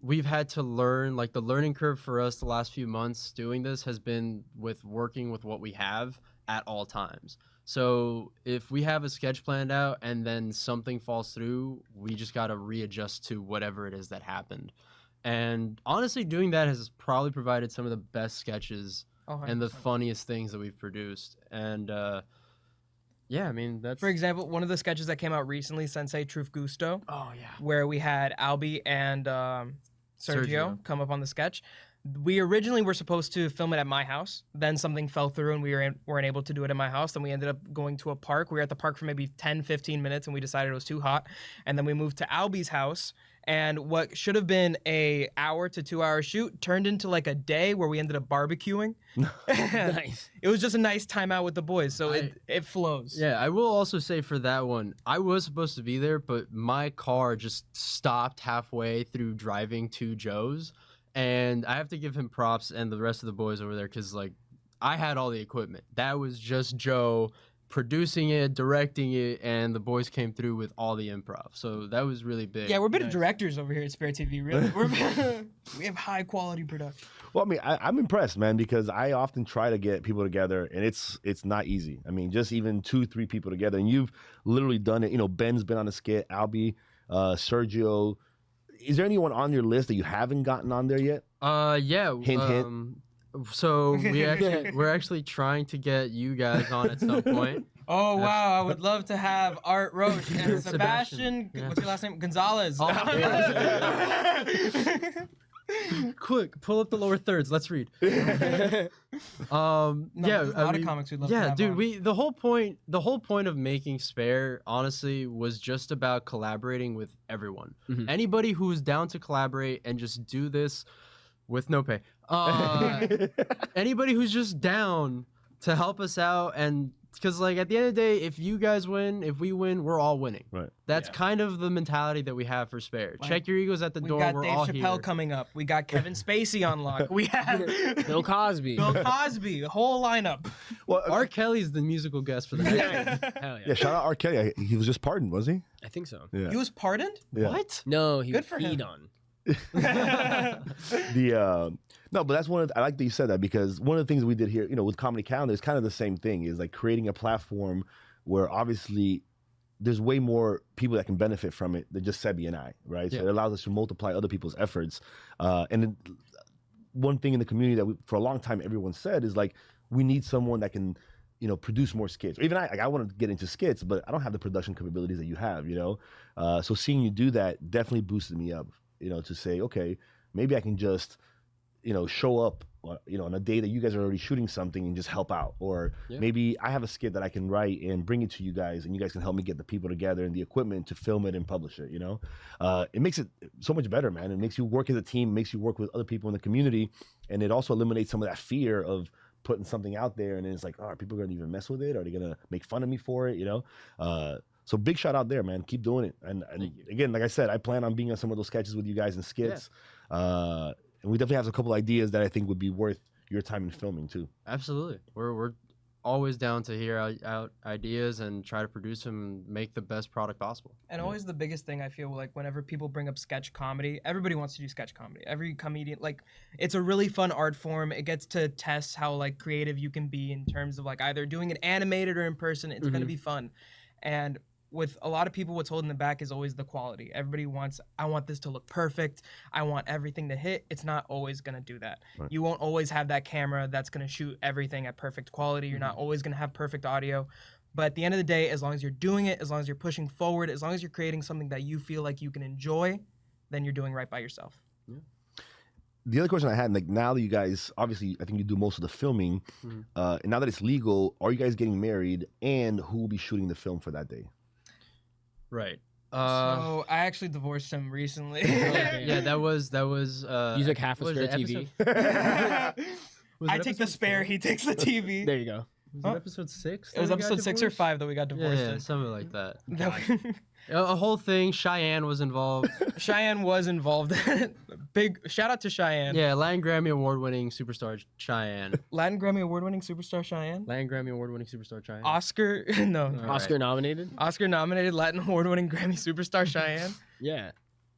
[SPEAKER 5] we've had to learn, like the learning curve for us the last few months doing this has been with working with what we have at all times. So if we have a sketch planned out and then something falls through, we just got to readjust to whatever it is that happened. And honestly, doing that has probably provided some of the best sketches and the funniest things that we've produced. And yeah, I mean, that's...
[SPEAKER 3] For example, one of the sketches that came out recently, Sensei Truth Gusto.
[SPEAKER 5] Oh, yeah.
[SPEAKER 3] Where we had Albie and Sergio come up on the sketch. We originally were supposed to film it at my house. Then something fell through and we weren't able to do it at my house. Then we ended up going to a park. We were at the park for maybe 10, 15 minutes and we decided it was too hot. And then we moved to Albie's house. And what should have been a hour to 2 hour shoot turned into like a day where we ended up barbecuing.
[SPEAKER 1] Nice.
[SPEAKER 3] It was just a nice time out with the boys. So it flows.
[SPEAKER 5] Yeah, I will also say for that one, I was supposed to be there, but my car just stopped halfway through driving to Joe's. And I have to give him props and the rest of the boys over there because, like, I had all the equipment. That was just Joe producing it, directing it, and the boys came through with all the improv. So that was really big.
[SPEAKER 3] Yeah, we're a bit of directors over here at SpareTV, really. We have high quality production.
[SPEAKER 2] Well, I mean, I'm impressed, man, because I often try to get people together, and it's not easy. I mean, just even 2-3 people together, and you've literally done it. You know, Ben's been on the skit, Albie, Sergio. Is there anyone on your list that you haven't gotten on there yet?
[SPEAKER 5] Yeah.
[SPEAKER 2] Hint, hint.
[SPEAKER 5] So we're actually trying to get you guys on at some point.
[SPEAKER 3] Oh wow! I would love to have Art Roach and Sebastian.
[SPEAKER 5] Yeah.
[SPEAKER 3] What's your last name? Gonzalez.
[SPEAKER 5] Quick, pull up the lower thirds. Let's read.
[SPEAKER 3] No,
[SPEAKER 5] yeah,
[SPEAKER 3] a lot of comics we'd love to have
[SPEAKER 5] dude.
[SPEAKER 3] on.
[SPEAKER 5] The whole point of making Spare, honestly, was just about collaborating with everyone.
[SPEAKER 1] Mhm.
[SPEAKER 5] Anybody who's down to collaborate and just do this with no pay. Anybody who's just down to help us out, and because like at the end of the day, if you guys win, if we win, we're all winning.
[SPEAKER 2] Right.
[SPEAKER 5] That's kind of the mentality that we have for Spare. Check your egos at the door.
[SPEAKER 3] We got
[SPEAKER 5] We're
[SPEAKER 3] Dave
[SPEAKER 5] all
[SPEAKER 3] Chappelle
[SPEAKER 5] here.
[SPEAKER 3] coming up. We got Kevin Spacey on lock. We have
[SPEAKER 1] Bill Cosby.
[SPEAKER 3] Bill Cosby. The whole lineup.
[SPEAKER 2] Well,
[SPEAKER 5] R. Kelly's the musical guest for the next one.
[SPEAKER 1] Hell yeah.
[SPEAKER 2] yeah, shout out R. Kelly. He was just pardoned, was he?
[SPEAKER 1] I think so.
[SPEAKER 2] Yeah.
[SPEAKER 3] He was pardoned?
[SPEAKER 2] Yeah.
[SPEAKER 5] What?
[SPEAKER 1] No, he
[SPEAKER 3] Good
[SPEAKER 1] was
[SPEAKER 3] for
[SPEAKER 1] peed
[SPEAKER 3] him.
[SPEAKER 1] on.
[SPEAKER 2] No, but that's I like that you said that, because one of the things we did here, you know, with Comedy Calendar is kind of the same thing, is like creating a platform where obviously there's way more people that can benefit from it than just Sebi and I, right?
[SPEAKER 5] Yeah.
[SPEAKER 2] So it allows us to multiply other people's efforts. One thing in the community that for a long time everyone said is like, we need someone that can, you know, produce more skits. Or even I want to get into skits, but I don't have the production capabilities that you have, you know? So seeing you do that definitely boosted me up, you know, to say, okay, maybe I can just, you know, show up, you know, on a day that you guys are already shooting something and just help out. Or maybe I have a skit that I can write and bring it to you guys, and you guys can help me get the people together and the equipment to film it and publish it, you know? It makes it so much better, man. It makes you work as a team, makes you work with other people in the community, and it also eliminates some of that fear of putting something out there and then it's like, oh, are people going to even mess with it? Are they going to make fun of me for it, you know? So big shout out there, man. Keep doing it. And again, like I said, I plan on being on some of those sketches with you guys and skits. And we definitely have a couple ideas that I think would be worth your time in filming too.
[SPEAKER 5] Absolutely. We're always down to hear out ideas and try to produce them and make the best product possible.
[SPEAKER 3] And always the biggest thing I feel like whenever people bring up sketch comedy, everybody wants to do sketch comedy. Every comedian, like, it's a really fun art form. It gets to test how like creative you can be in terms of like either doing it animated or in person. It's gonna be fun. And with a lot of people, what's holding them back is always the quality. Everybody wants, I want this to look perfect. I want everything to hit. It's not always going to do that. Right. You won't always have that camera that's going to shoot everything at perfect quality. You're not always going to have perfect audio. But at the end of the day, as long as you're doing it, as long as you're pushing forward, as long as you're creating something that you feel like you can enjoy, then you're doing right by yourself.
[SPEAKER 2] Yeah. The other question I had, like, now that you guys, obviously, I think you do most of the filming, and now that it's legal, are you guys getting married, and who will be shooting the film for that day?
[SPEAKER 5] Right.
[SPEAKER 3] So I actually divorced him recently.
[SPEAKER 5] Yeah, that was.
[SPEAKER 1] Use like half a spare TV.
[SPEAKER 3] I take the spare, he takes the TV.
[SPEAKER 1] There you go.
[SPEAKER 5] Was it episode 6?
[SPEAKER 3] It was episode 6 or 5 that we got divorced.
[SPEAKER 5] Yeah, something like that.
[SPEAKER 3] in.
[SPEAKER 5] A whole thing. Cheyenne was involved.
[SPEAKER 3] Cheyenne was involved. Big shout out to Cheyenne.
[SPEAKER 5] Yeah, Latin Grammy award-winning superstar Cheyenne.
[SPEAKER 3] Latin Grammy award-winning superstar Cheyenne.
[SPEAKER 5] Latin Grammy award-winning superstar Cheyenne.
[SPEAKER 3] Oscar no.
[SPEAKER 1] Oscar nominated.
[SPEAKER 3] Oscar nominated Latin award-winning Grammy superstar Cheyenne.
[SPEAKER 1] Yeah,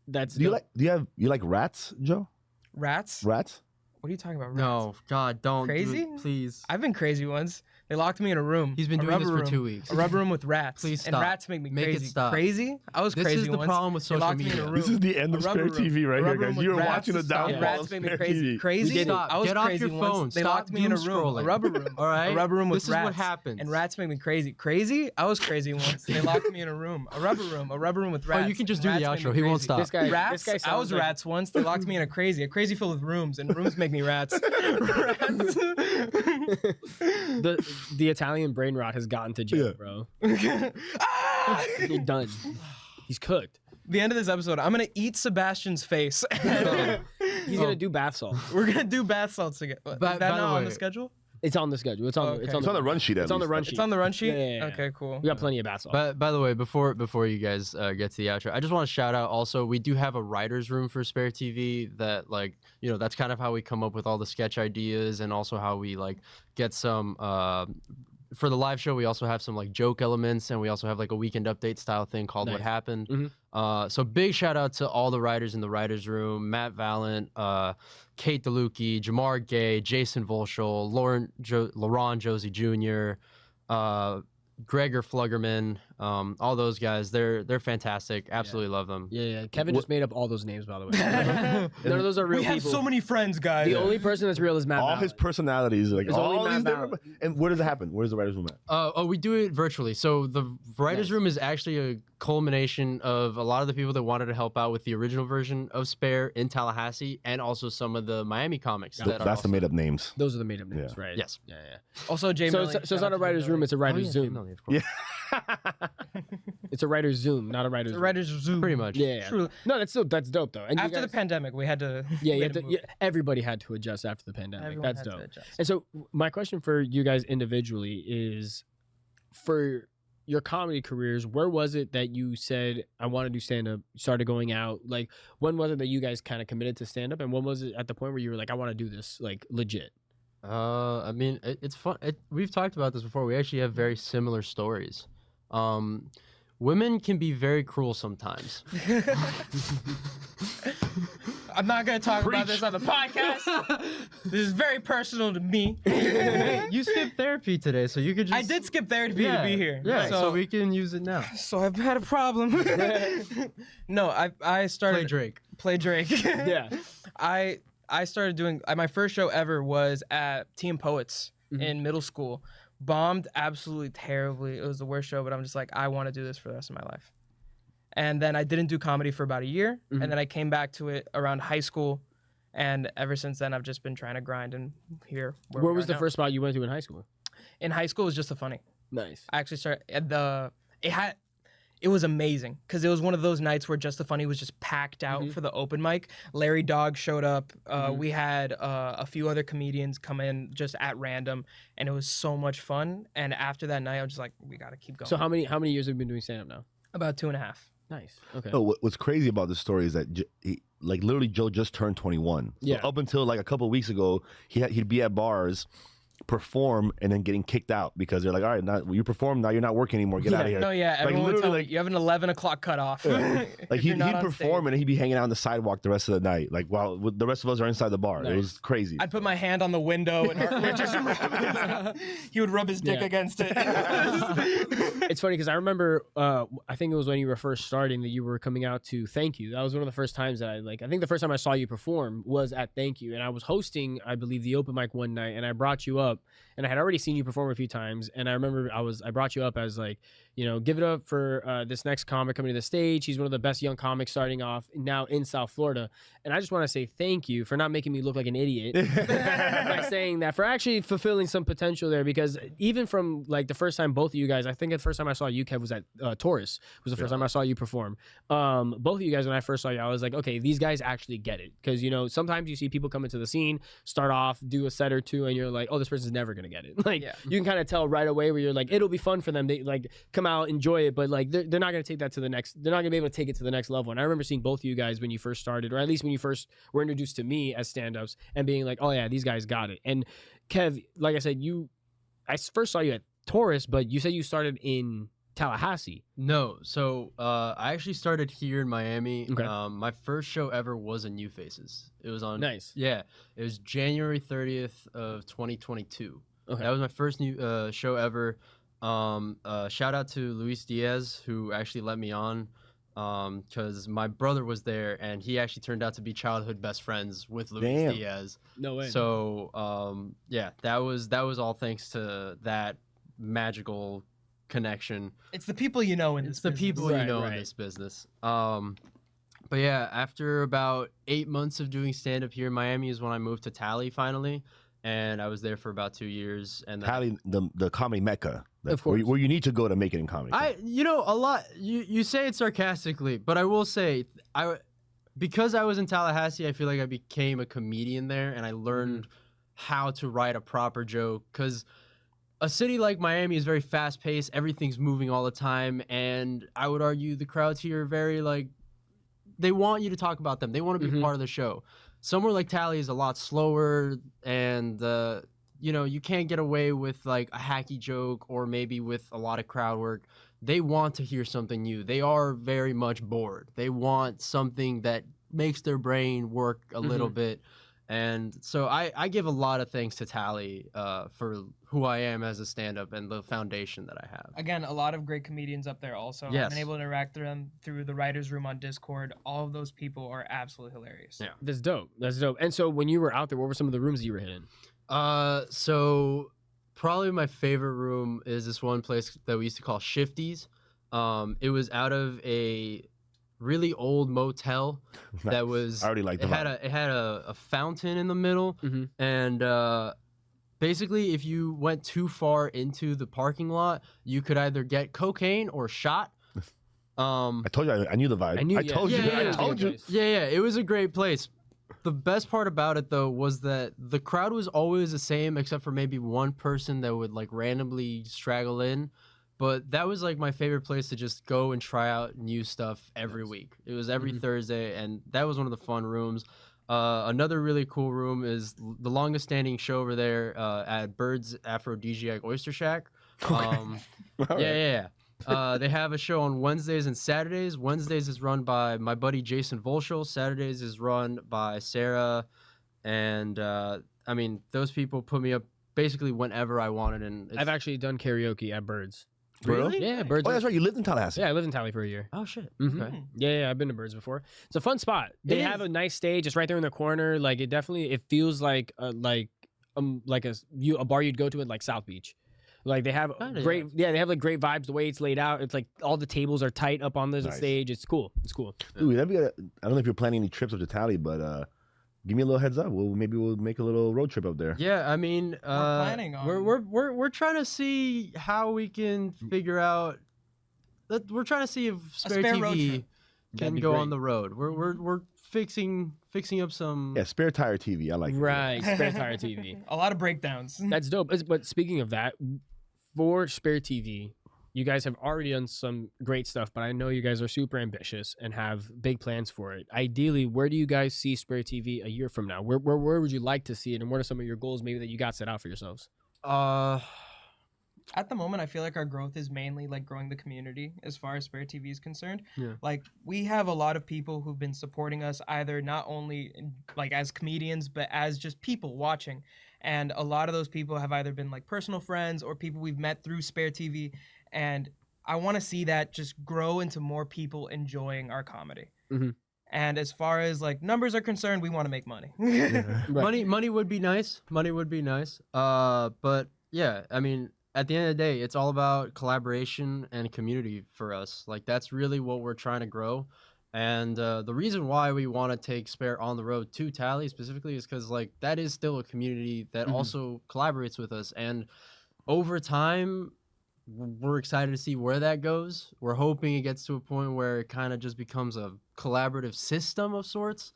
[SPEAKER 1] that's.
[SPEAKER 2] Do you like rats, Joe?
[SPEAKER 3] Rats?
[SPEAKER 2] Rats?
[SPEAKER 3] What are you talking about? Rats?
[SPEAKER 5] No, God, don't.
[SPEAKER 3] Crazy?
[SPEAKER 5] Do it, please.
[SPEAKER 3] I've been crazy once. They locked me in a room.
[SPEAKER 5] He's been
[SPEAKER 3] a
[SPEAKER 5] doing this
[SPEAKER 3] rubber
[SPEAKER 5] for
[SPEAKER 3] room,
[SPEAKER 5] 2 weeks.
[SPEAKER 3] A rubber room with rats.
[SPEAKER 5] Please
[SPEAKER 3] And
[SPEAKER 5] stop.
[SPEAKER 3] rats make me
[SPEAKER 5] Make it
[SPEAKER 3] crazy.
[SPEAKER 5] stop.
[SPEAKER 3] Crazy? I was
[SPEAKER 5] This
[SPEAKER 3] crazy
[SPEAKER 5] is the
[SPEAKER 3] once.
[SPEAKER 5] problem with
[SPEAKER 3] They
[SPEAKER 5] social
[SPEAKER 3] locked me in a
[SPEAKER 5] media.
[SPEAKER 3] room.
[SPEAKER 2] This is the end of
[SPEAKER 3] A rubber
[SPEAKER 2] Spare
[SPEAKER 3] room.
[SPEAKER 2] TV right
[SPEAKER 3] A
[SPEAKER 2] here,
[SPEAKER 3] rubber room
[SPEAKER 2] guys.
[SPEAKER 3] with
[SPEAKER 2] You're
[SPEAKER 3] rats.
[SPEAKER 2] watching the
[SPEAKER 3] Stop.
[SPEAKER 2] downfall
[SPEAKER 3] Rats
[SPEAKER 2] of
[SPEAKER 3] make me
[SPEAKER 2] Spare
[SPEAKER 3] crazy.
[SPEAKER 2] TV.
[SPEAKER 3] Crazy?
[SPEAKER 5] Stop.
[SPEAKER 3] I was
[SPEAKER 5] Get off
[SPEAKER 3] crazy
[SPEAKER 5] your
[SPEAKER 3] once.
[SPEAKER 5] phone.
[SPEAKER 3] They
[SPEAKER 5] Stop
[SPEAKER 3] locked me in a
[SPEAKER 5] doom
[SPEAKER 3] room. A
[SPEAKER 5] scrolling.
[SPEAKER 3] rubber room.
[SPEAKER 5] All right?
[SPEAKER 3] A rubber room with
[SPEAKER 5] This is
[SPEAKER 3] rats.
[SPEAKER 5] what happens.
[SPEAKER 3] And rats make me crazy. Crazy? I was crazy once. They locked me in a room. A rubber room. A rubber room with rats.
[SPEAKER 5] Oh, you can just
[SPEAKER 3] And
[SPEAKER 5] do the
[SPEAKER 3] rats make
[SPEAKER 5] outro.
[SPEAKER 3] me
[SPEAKER 5] He won't
[SPEAKER 3] crazy.
[SPEAKER 5] stop.
[SPEAKER 1] This guy.
[SPEAKER 3] Rats?
[SPEAKER 1] This guy
[SPEAKER 3] I was
[SPEAKER 1] sounds like-
[SPEAKER 3] rats once. They locked me in a crazy filled with rooms, and rooms make me rats. Rats.
[SPEAKER 1] The Italian brain rot has gotten to Joe,
[SPEAKER 2] Yeah.
[SPEAKER 1] bro.
[SPEAKER 3] Ah!
[SPEAKER 1] You're done. He's cooked.
[SPEAKER 3] The end of this episode, I'm gonna eat Sebastian's face.
[SPEAKER 1] He's gonna do bath salts.
[SPEAKER 3] We're gonna do bath salts again. Is
[SPEAKER 5] By
[SPEAKER 3] that
[SPEAKER 5] the
[SPEAKER 3] not on the
[SPEAKER 5] way-
[SPEAKER 3] schedule?
[SPEAKER 1] It's on the schedule. It's on.
[SPEAKER 3] Okay.
[SPEAKER 1] It's on
[SPEAKER 2] It's on the run sheet.
[SPEAKER 1] It's on the run sheet.
[SPEAKER 3] It's on the run sheet.
[SPEAKER 1] Yeah.
[SPEAKER 3] Okay, cool.
[SPEAKER 1] We got plenty of bath salts.
[SPEAKER 5] By the way, before you guys get to the outro, I just want to shout out also, we do have a writer's room for Spare TV that, like, you know, that's kind of how we come up with all the sketch ideas, and also how we, like, get some for the live show, we also have some, like, joke elements, and we also have, like, a weekend update style thing called What
[SPEAKER 1] Nice.
[SPEAKER 5] Happened.
[SPEAKER 1] Mhm.
[SPEAKER 5] So big shout out to all the writers in the writer's room: Matt Vallant, Kate DeLucchi, Jamar Gay, Jason Volschel, Laurent Josie Jr., Gregor Fluggerman, all those guys. They're fantastic. Absolutely love them.
[SPEAKER 1] Yeah. Kevin just made up all those names, by the way. None of those are real
[SPEAKER 3] We have
[SPEAKER 1] people.
[SPEAKER 3] so many friends, guys.
[SPEAKER 1] The only person that's real is Matt.
[SPEAKER 2] All
[SPEAKER 1] Ballard.
[SPEAKER 2] his personalities, like
[SPEAKER 1] It's only
[SPEAKER 2] all
[SPEAKER 1] Matt
[SPEAKER 2] these
[SPEAKER 1] Ballard.
[SPEAKER 2] different. And where does it happen? Where's the writers' room at?
[SPEAKER 5] We do it virtually. So the writers'
[SPEAKER 1] Nice.
[SPEAKER 5] room is actually a culmination of a lot of the people that wanted to help out with the original version of Spare in Tallahassee, and also some of the Miami comics.
[SPEAKER 1] Yeah.
[SPEAKER 5] That are
[SPEAKER 2] That's the
[SPEAKER 5] also-
[SPEAKER 2] made up names.
[SPEAKER 1] Those are the made-up names,
[SPEAKER 2] Yeah.
[SPEAKER 1] right?
[SPEAKER 5] Yes.
[SPEAKER 1] Yeah.
[SPEAKER 3] Also, Jay
[SPEAKER 1] So
[SPEAKER 3] Milling.
[SPEAKER 1] it's not a writer's room. It's a
[SPEAKER 5] Oh,
[SPEAKER 1] writer's
[SPEAKER 5] yeah,
[SPEAKER 1] Zoom.
[SPEAKER 5] Millie, of course.
[SPEAKER 1] It's a writer's Zoom, not a writer's.
[SPEAKER 3] The
[SPEAKER 1] room.
[SPEAKER 3] writers' Zoom.
[SPEAKER 5] Pretty much.
[SPEAKER 1] Yeah.
[SPEAKER 3] True.
[SPEAKER 1] No, that's dope though. And you
[SPEAKER 3] After the
[SPEAKER 1] guys-
[SPEAKER 3] pandemic, we had to.
[SPEAKER 1] Yeah,
[SPEAKER 3] we
[SPEAKER 1] you
[SPEAKER 3] had
[SPEAKER 1] had
[SPEAKER 3] to
[SPEAKER 1] to,
[SPEAKER 3] move.
[SPEAKER 1] everybody had to adjust after the pandemic.
[SPEAKER 3] Everyone
[SPEAKER 1] That's
[SPEAKER 3] had to
[SPEAKER 1] dope.
[SPEAKER 3] adjust.
[SPEAKER 1] And so my question for you guys individually is, for your comedy careers, where was it that you said, I want to do stand-up, started going out? Like, when was it that you guys kind of committed to stand-up? And when was it at the point where you were like, I want to do this, like, legit?
[SPEAKER 5] I mean, it's fun. We've talked about this before. We actually have very similar stories. Women can be very cruel sometimes.
[SPEAKER 3] I'm not gonna talk about this on the podcast. This is very personal to me.
[SPEAKER 5] You skipped therapy today, so you could just.
[SPEAKER 3] I did skip therapy to be here.
[SPEAKER 5] Yeah, so
[SPEAKER 3] So,
[SPEAKER 5] we can use it now.
[SPEAKER 3] so I've had a problem. No, I started
[SPEAKER 5] Play Drake.
[SPEAKER 3] Play Drake.
[SPEAKER 1] Yeah.
[SPEAKER 3] I started doing my first show ever was at Team Poets in middle school. Bombed absolutely terribly. It was the worst show, but I'm just like, I want to do this for the rest of my life. And then I didn't do comedy for about a year, and then I came back to it around high school, and ever since then I've just been trying to grind and here.
[SPEAKER 1] Where was the first spot you went to in high school?
[SPEAKER 3] In high school, it was Just the Funny.
[SPEAKER 1] Nice.
[SPEAKER 3] I actually started at it was amazing because it was one of those nights where Just the Funny was just packed out for the open mic. Larry Dog showed up. We had a few other comedians come in just at random, and it was so much fun. And after that night, I was just like, we got to keep going.
[SPEAKER 1] So how many years have you been doing stand-up now?
[SPEAKER 3] About 2.5.
[SPEAKER 1] Nice. Okay.
[SPEAKER 2] No, what's crazy about this story is that like literally Joe just turned 21.
[SPEAKER 1] Yeah.
[SPEAKER 2] So up until like a couple of weeks ago, he'd be at bars, perform, and then getting kicked out because they're like, all right, now you perform, now you're not working anymore, get out of here.
[SPEAKER 3] No, yeah, everyone would
[SPEAKER 2] literally,
[SPEAKER 3] tell me,
[SPEAKER 2] like-
[SPEAKER 3] you have an 11 o'clock cutoff.
[SPEAKER 2] Like
[SPEAKER 3] if
[SPEAKER 2] he'd
[SPEAKER 3] you're not on
[SPEAKER 2] perform
[SPEAKER 3] stage.
[SPEAKER 2] and he'd be hanging out on the sidewalk the rest of the night, like while the rest of us are inside the bar. It was crazy.
[SPEAKER 3] I'd put my hand on the window and Art just he would rub his dick
[SPEAKER 1] Yeah.
[SPEAKER 3] against it.
[SPEAKER 1] It's funny because I remember, I think it was when you were first starting that you were coming out to Thank You. That was one of the first times that I think the first time I saw you perform was at Thank You. And I was hosting, I believe, the open mic one night, and I brought you up, and I had already seen you perform a few times. And I remember I brought you up as like, give it up for this next comic coming to the stage. He's one of the best young comics starting off now in South Florida. And I just want to say thank you for not making me look like an idiot by saying that, for actually fulfilling some potential there. Because even from like the first time both of you guys, I think the first time I saw you, Kev, was at Taurus. Was the first time I saw you perform. Both of you guys, when I first saw you, I was like, okay, these guys actually get it. Because, sometimes you see people come into the scene, start off, do a set or two, and you're like, oh, this person's never going to get it. Like, you can kind of tell right away where you're like, it'll be fun for them. They like come out, enjoy it, but like they're not going to take that to the next, they're not going to be able to take it to the next level. And I remember seeing both of you guys when you first started, or at least when you first were introduced to me as stand-ups, and being like, oh yeah, these guys got it. And Kev, like I said, I first saw you at Taurus, but you said you started in Tallahassee.
[SPEAKER 5] No, so I actually started here in Miami.
[SPEAKER 1] Okay.
[SPEAKER 5] My first show ever was in New Faces. It was on.
[SPEAKER 1] Nice.
[SPEAKER 5] Yeah, it was January 30th of 2022.
[SPEAKER 1] Okay.
[SPEAKER 5] That was my first new show ever. Shout out to Luis Diaz, who actually let me on, because my brother was there, and he actually turned out to be childhood best friends with Luis Diaz.
[SPEAKER 1] No way.
[SPEAKER 5] So yeah, that was all thanks to that magical connection.
[SPEAKER 3] It's the people you know in this business.
[SPEAKER 5] It's the people you know in this business. But yeah, after about 8 months of doing stand-up here in Miami is when I moved to Tally finally, and I was there for about 2 years. And then
[SPEAKER 2] Tally, the comedy mecca,
[SPEAKER 1] of course,
[SPEAKER 2] where you need to go to make it in comedy.
[SPEAKER 5] A lot. You say it sarcastically, but I will say because I was in Tallahassee, I feel like I became a comedian there, and I learned how to write a proper joke. Because a city like Miami is very fast-paced. Everything's moving all the time, and I would argue the crowds here are very like, they want you to talk about them. They want to be part of the show. Somewhere like Tally is a lot slower, and you can't get away with like a hacky joke or maybe with a lot of crowd work. They want to hear something new. They are very much bored. They want something that makes their brain work a little bit. And so I give a lot of thanks to Tally for who I am as a stand-up and the foundation that I have.
[SPEAKER 3] Again, a lot of great comedians up there also.
[SPEAKER 5] Yes.
[SPEAKER 3] I've been able to interact with them through the writer's room on Discord. All of those people are absolutely hilarious.
[SPEAKER 5] Yeah.
[SPEAKER 1] That's dope. That's dope. And so when you were out there, what were some of the rooms that you were hitting?
[SPEAKER 5] So probably my favorite room is this one place that we used to call Shifty's. It was out of a really old motel that was.
[SPEAKER 2] I already like
[SPEAKER 5] it had a fountain in the middle, and basically, if you went too far into the parking lot, you could either get cocaine or shot.
[SPEAKER 2] I told you I knew the vibe. I told you.
[SPEAKER 5] Yeah. It was a great place. The best part about it though was that the crowd was always the same, except for maybe one person that would like randomly straggle in. But that was like my favorite place to just go and try out new stuff every week. It was every Thursday, and that was one of the fun rooms. Another really cool room is the longest standing show over there at Bird's Aphrodisiac Oyster Shack. Yeah. They have a show on Wednesdays and Saturdays. Wednesdays is run by my buddy Jason Volschel. Saturdays is run by Sarah. And those people put me up basically whenever I wanted. And
[SPEAKER 1] I've actually done karaoke at Bird's.
[SPEAKER 2] Really?
[SPEAKER 1] Yeah, Birds.
[SPEAKER 2] Oh, that's right. You lived in Tallahassee.
[SPEAKER 1] Yeah, I lived in Tally for a year.
[SPEAKER 5] Oh shit.
[SPEAKER 1] Okay. Yeah, I've been to Birds before. It's a fun spot. They have a nice stage. It's right there in the corner. Like it feels like a bar you'd go to at like South Beach. Like they have they have like great vibes. The way it's laid out, it's like all the tables are tight up on the stage. It's cool.
[SPEAKER 2] Dude, I don't know if you're planning any trips up to Tally, but give me a little heads up. Maybe we'll make a little road trip up there.
[SPEAKER 5] Yeah, I mean,
[SPEAKER 3] we're planning on.
[SPEAKER 5] We're trying to see how we can figure out. We're trying to see if SpareTV can go on the road. We're fixing up some.
[SPEAKER 2] Yeah, Spare Tire TV. I like it.
[SPEAKER 1] Right, Spare Tire TV.
[SPEAKER 3] A lot of breakdowns.
[SPEAKER 1] That's dope. But speaking of that, for Spare TV, you guys have already done some great stuff, but I know you guys are super ambitious and have big plans for it. Ideally, where do you guys see Spare TV a year from now? Where would you like to see it, and what are some of your goals maybe that you got set out for yourselves?
[SPEAKER 3] At the moment, I feel like our growth is mainly like growing the community as far as Spare TV is concerned.
[SPEAKER 5] Yeah.
[SPEAKER 3] Like we have a lot of people who've been supporting us either not only like as comedians, but as just people watching. And a lot of those people have either been like personal friends or people we've met through Spare TV. And I want to see that just grow into more people enjoying our comedy. And as far as like numbers are concerned, we want to make money.
[SPEAKER 5] Money would be nice. But yeah, I mean, at the end of the day, it's all about collaboration and community for us. Like, that's really what we're trying to grow. And the reason why we want to take Spare on the road to Tally specifically is because, like, that is still a community that also collaborates with us. And over time, we're excited to see where that goes. We're hoping it gets to a point where it kind of just becomes a collaborative system of sorts.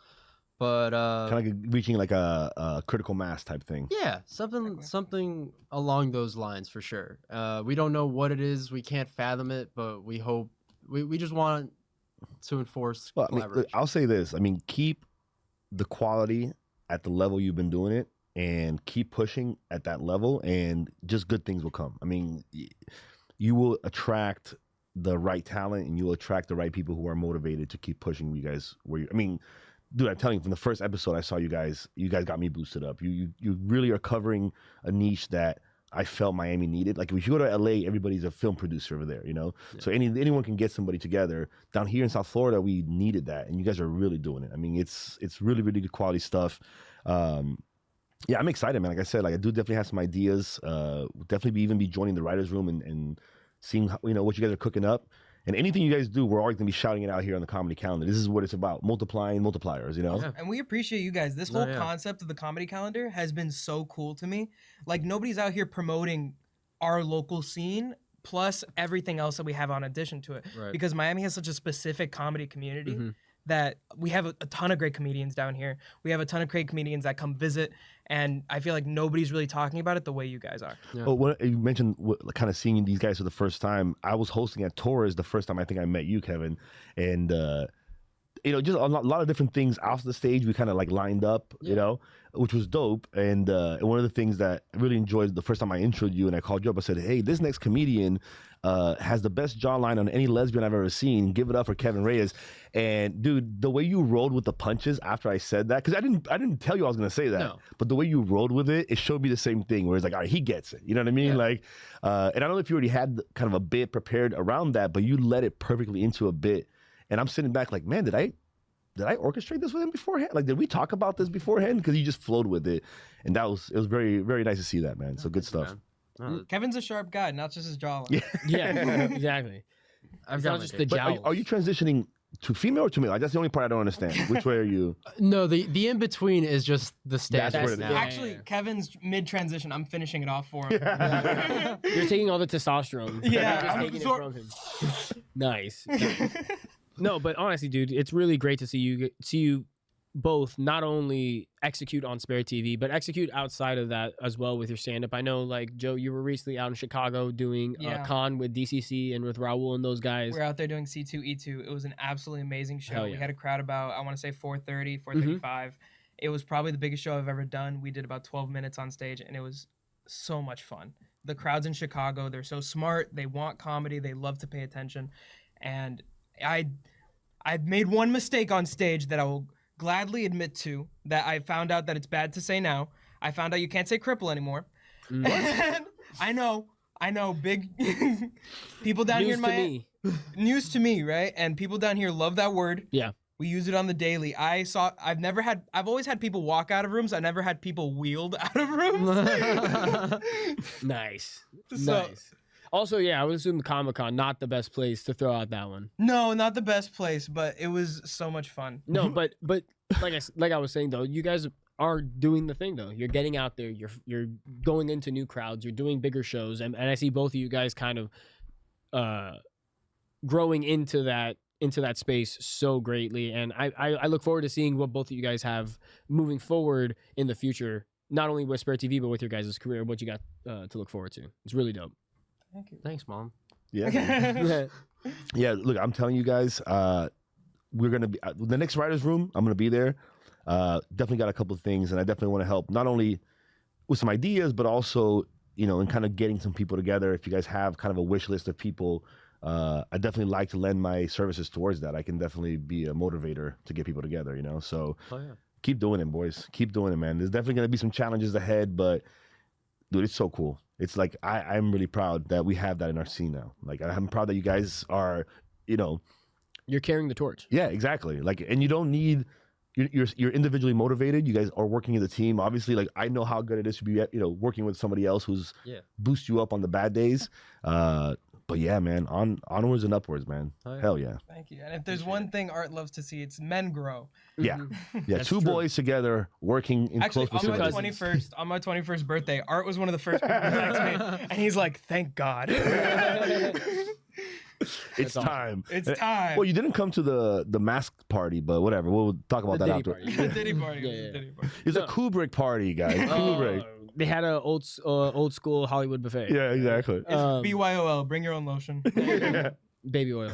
[SPEAKER 5] But
[SPEAKER 2] kind of like reaching like a critical mass type thing.
[SPEAKER 5] Yeah, something along those lines for sure. We don't know what it is. We can't fathom it, but we hope we just want to enforce collaboration.
[SPEAKER 2] I'll say this. I mean, keep the quality at the level you've been doing it, and keep pushing at that level, and just good things will come. I mean, you will attract the right talent, and you will attract the right people who are motivated to keep pushing you guys where you. I mean, dude, I'm telling you, from the first episode I saw you guys got me boosted up. You really are covering a niche that I felt Miami needed. Like, if you go to LA, everybody's a film producer over there, you know? Yeah. So anyone can get somebody together. Down here in South Florida, we needed that, and you guys are really doing it. I mean, it's really, really good quality stuff. Yeah, I'm excited, man. Like I said, like, I do definitely have some ideas. Definitely even be joining the writers' room and seeing how, what you guys are cooking up. And anything you guys do, we're always going to be shouting it out here on the Comedy Calendar. This is what it's about, multiplying multipliers,
[SPEAKER 3] Yeah. And we appreciate you guys. This whole concept of the Comedy Calendar has been so cool to me. Like, nobody's out here promoting our local scene plus everything else that we have on addition to it. Right. Because Miami has such a specific comedy community that we have a ton of great comedians down here. We have a ton of great comedians that come visit, and I feel like nobody's really talking about it the way you guys are.
[SPEAKER 2] Yeah. Oh, when you mentioned kind of seeing these guys for the first time, I was hosting at Torres the first time I think I met you, Kevin, and just a lot of different things off the stage we kind of like lined up, which was dope. And one of the things that I really enjoyed the first time I introed you and I called you up, I said, hey, this next comedian has the best jawline on any lesbian I've ever seen. Give it up for Kevin Reyes. And dude, the way you rolled with the punches after I said that, because I didn't tell you I was gonna say that, but the way you rolled with it, it showed me the same thing. Where it's like, all right, he gets it. You know what I mean? Yeah. Like, and I don't know if you already had kind of a bit prepared around that, but you led it perfectly into a bit. And I'm sitting back like, man, did I orchestrate this with him beforehand? Like, did we talk about this beforehand? Because you just flowed with it, and it was very, very nice to see that, man. So good stuff.
[SPEAKER 3] Kevin's a sharp guy, not just his jawline.
[SPEAKER 1] Yeah, exactly. It's not just the jowls.
[SPEAKER 2] Are you transitioning to female or to male? That's the only part I don't understand. Which way are you?
[SPEAKER 5] No, the in between is just the stats.
[SPEAKER 3] Actually, Kevin's mid transition. I'm finishing it off for him.
[SPEAKER 1] You're taking all the testosterone.
[SPEAKER 3] Yeah,
[SPEAKER 1] just taking it from him. Nice. No, but honestly, dude, it's really great to see you both not only execute on SpareTV, but execute outside of that as well with your stand-up. I know, like, Joe, you were recently out in Chicago doing a con with DCC and with Raul and those guys.
[SPEAKER 3] We're out there doing C2E2. It was an absolutely amazing show. We had a crowd about, I want to say 430, 435. It was probably the biggest show I've ever done. We did about 12 minutes on stage, and it was so much fun. The crowds in Chicago, they're so smart. They want comedy. They love to pay attention. And I made one mistake on stage that I will gladly admit to, that I found out that it's bad to say now. I found out you can't say cripple anymore. And I know, big people down here in Miami. News to me, right? And people down here love that word.
[SPEAKER 1] Yeah.
[SPEAKER 3] We use it on the daily. I've always had people walk out of rooms. I never had people wheeled out of rooms.
[SPEAKER 1] Nice. Nice. Also, yeah, I would assume Comic-Con, not the best place to throw out that one.
[SPEAKER 3] No, not the best place, but it was so much fun.
[SPEAKER 1] No, but like I was saying though, you guys are doing the thing though. You're getting out there. You're going into new crowds. You're doing bigger shows, and I see both of you guys kind of growing into that space so greatly. And I look forward to seeing what both of you guys have moving forward in the future, not only with SpareTV but with your guys' career. What you got to look forward to. It's really dope.
[SPEAKER 3] Thank you.
[SPEAKER 5] Thanks, Mom.
[SPEAKER 2] Yeah. Yeah, look, I'm telling you guys, we're going to be the next writer's room. I'm going to be there. Definitely got a couple of things, and I definitely want to help not only with some ideas, but also, in kind of getting some people together. If you guys have kind of a wish list of people, I definitely like to lend my services towards that. I can definitely be a motivator to get people together, So keep doing it, boys. Keep doing it, man. There's definitely going to be some challenges ahead, but dude, it's so cool. It's like I'm really proud that we have that in our scene now. Like, I'm proud that you guys are,
[SPEAKER 1] You're carrying the torch.
[SPEAKER 2] Yeah, exactly. Like, and you don't need you're individually motivated. You guys are working as a team. Obviously, like I know how good it is to be, working with somebody else who's boost you up on the bad days. But yeah, man, onwards and upwards, man. Hell yeah.
[SPEAKER 3] Thank you. And if there's one thing Art loves to see, it's men grow.
[SPEAKER 2] Yeah, yeah. Two boys together working in close vicinity.
[SPEAKER 3] On my 21st birthday, Art was one of the first people to text me, and he's like, "Thank God."
[SPEAKER 2] It's time.
[SPEAKER 3] It's time.
[SPEAKER 2] Well, you didn't come to the masked party, but whatever. We'll talk about that after.
[SPEAKER 3] The Diddy party.
[SPEAKER 2] It's a Kubrick party, guys. Kubrick.
[SPEAKER 1] They had an old school Hollywood buffet.
[SPEAKER 2] Yeah, exactly.
[SPEAKER 3] It's BYOL. Bring your own lotion.
[SPEAKER 1] Baby oil.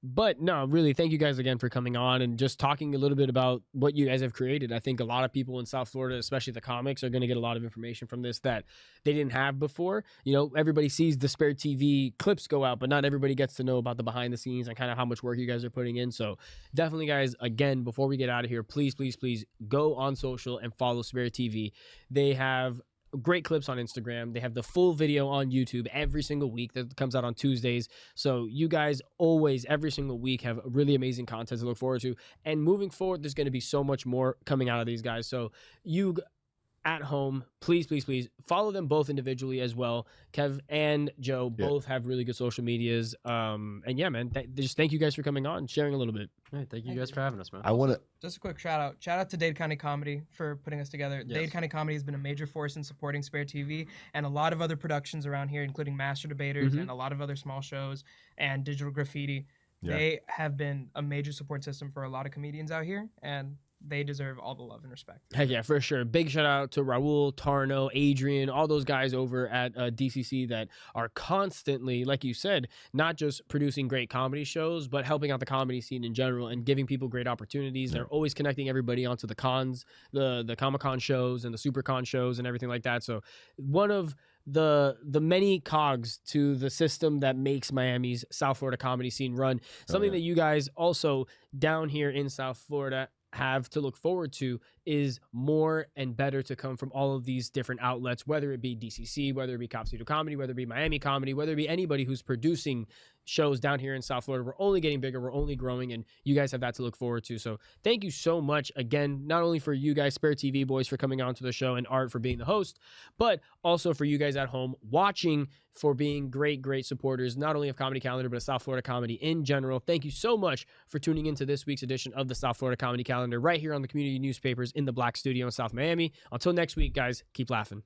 [SPEAKER 1] But no, really, thank you guys again for coming on and just talking a little bit about what you guys have created. I think a lot of people in South Florida, especially the comics, are going to get a lot of information from this that they didn't have before. Everybody sees the SpareTV clips go out, but not everybody gets to know about the behind the scenes and kind of how much work you guys are putting in. So definitely, guys, again, before we get out of here, please, please, please go on social and follow SpareTV. They have great clips on Instagram. They have the full video on YouTube every single week that comes out on Tuesdays. So you guys always, every single week, have really amazing content to look forward to. And moving forward, there's going to be so much more coming out of these guys. So you at home, please, please, please follow them both individually as well. Kev and Joe both have really good social medias. And yeah, man, just thank you guys for coming on and sharing a little bit.
[SPEAKER 5] Hey, thank you guys for having us, man.
[SPEAKER 2] I want to
[SPEAKER 3] just a quick shout out to Dade County Comedy for putting us together. Dade County Comedy has been a major force in supporting SpareTV and a lot of other productions around here, including Master Debaters and a lot of other small shows and Digital Graffiti. They have been a major support system for a lot of comedians out here, and they deserve all the love and respect.
[SPEAKER 1] Heck yeah, for sure. Big shout out to Raul, Tarno, Adrian, all those guys over at DCC that are constantly, like you said, not just producing great comedy shows, but helping out the comedy scene in general and giving people great opportunities. They're always connecting everybody onto the cons, the Comic-Con shows and the SuperCon shows and everything like that. So one of the many cogs to the system that makes Miami's South Florida comedy scene run. Something that you guys also down here in South Florida have to look forward to is more and better to come from all of these different outlets, whether it be DCC, whether it be Cop Studio Comedy, whether it be Miami Comedy, whether it be anybody who's producing shows down here in South Florida. We're only getting bigger, we're only growing, and you guys have that to look forward to. So thank you so much again, not only for you guys, SpareTV boys, for coming on to the show, and Art for being the host, but also for you guys at home watching, for being great supporters, not only of Comedy Calendar, but of South Florida comedy in general. Thank you so much for tuning into this week's edition of the South Florida Comedy Calendar right here on the community newspapers in the Black Studio in South Miami. Until next week, guys, keep laughing.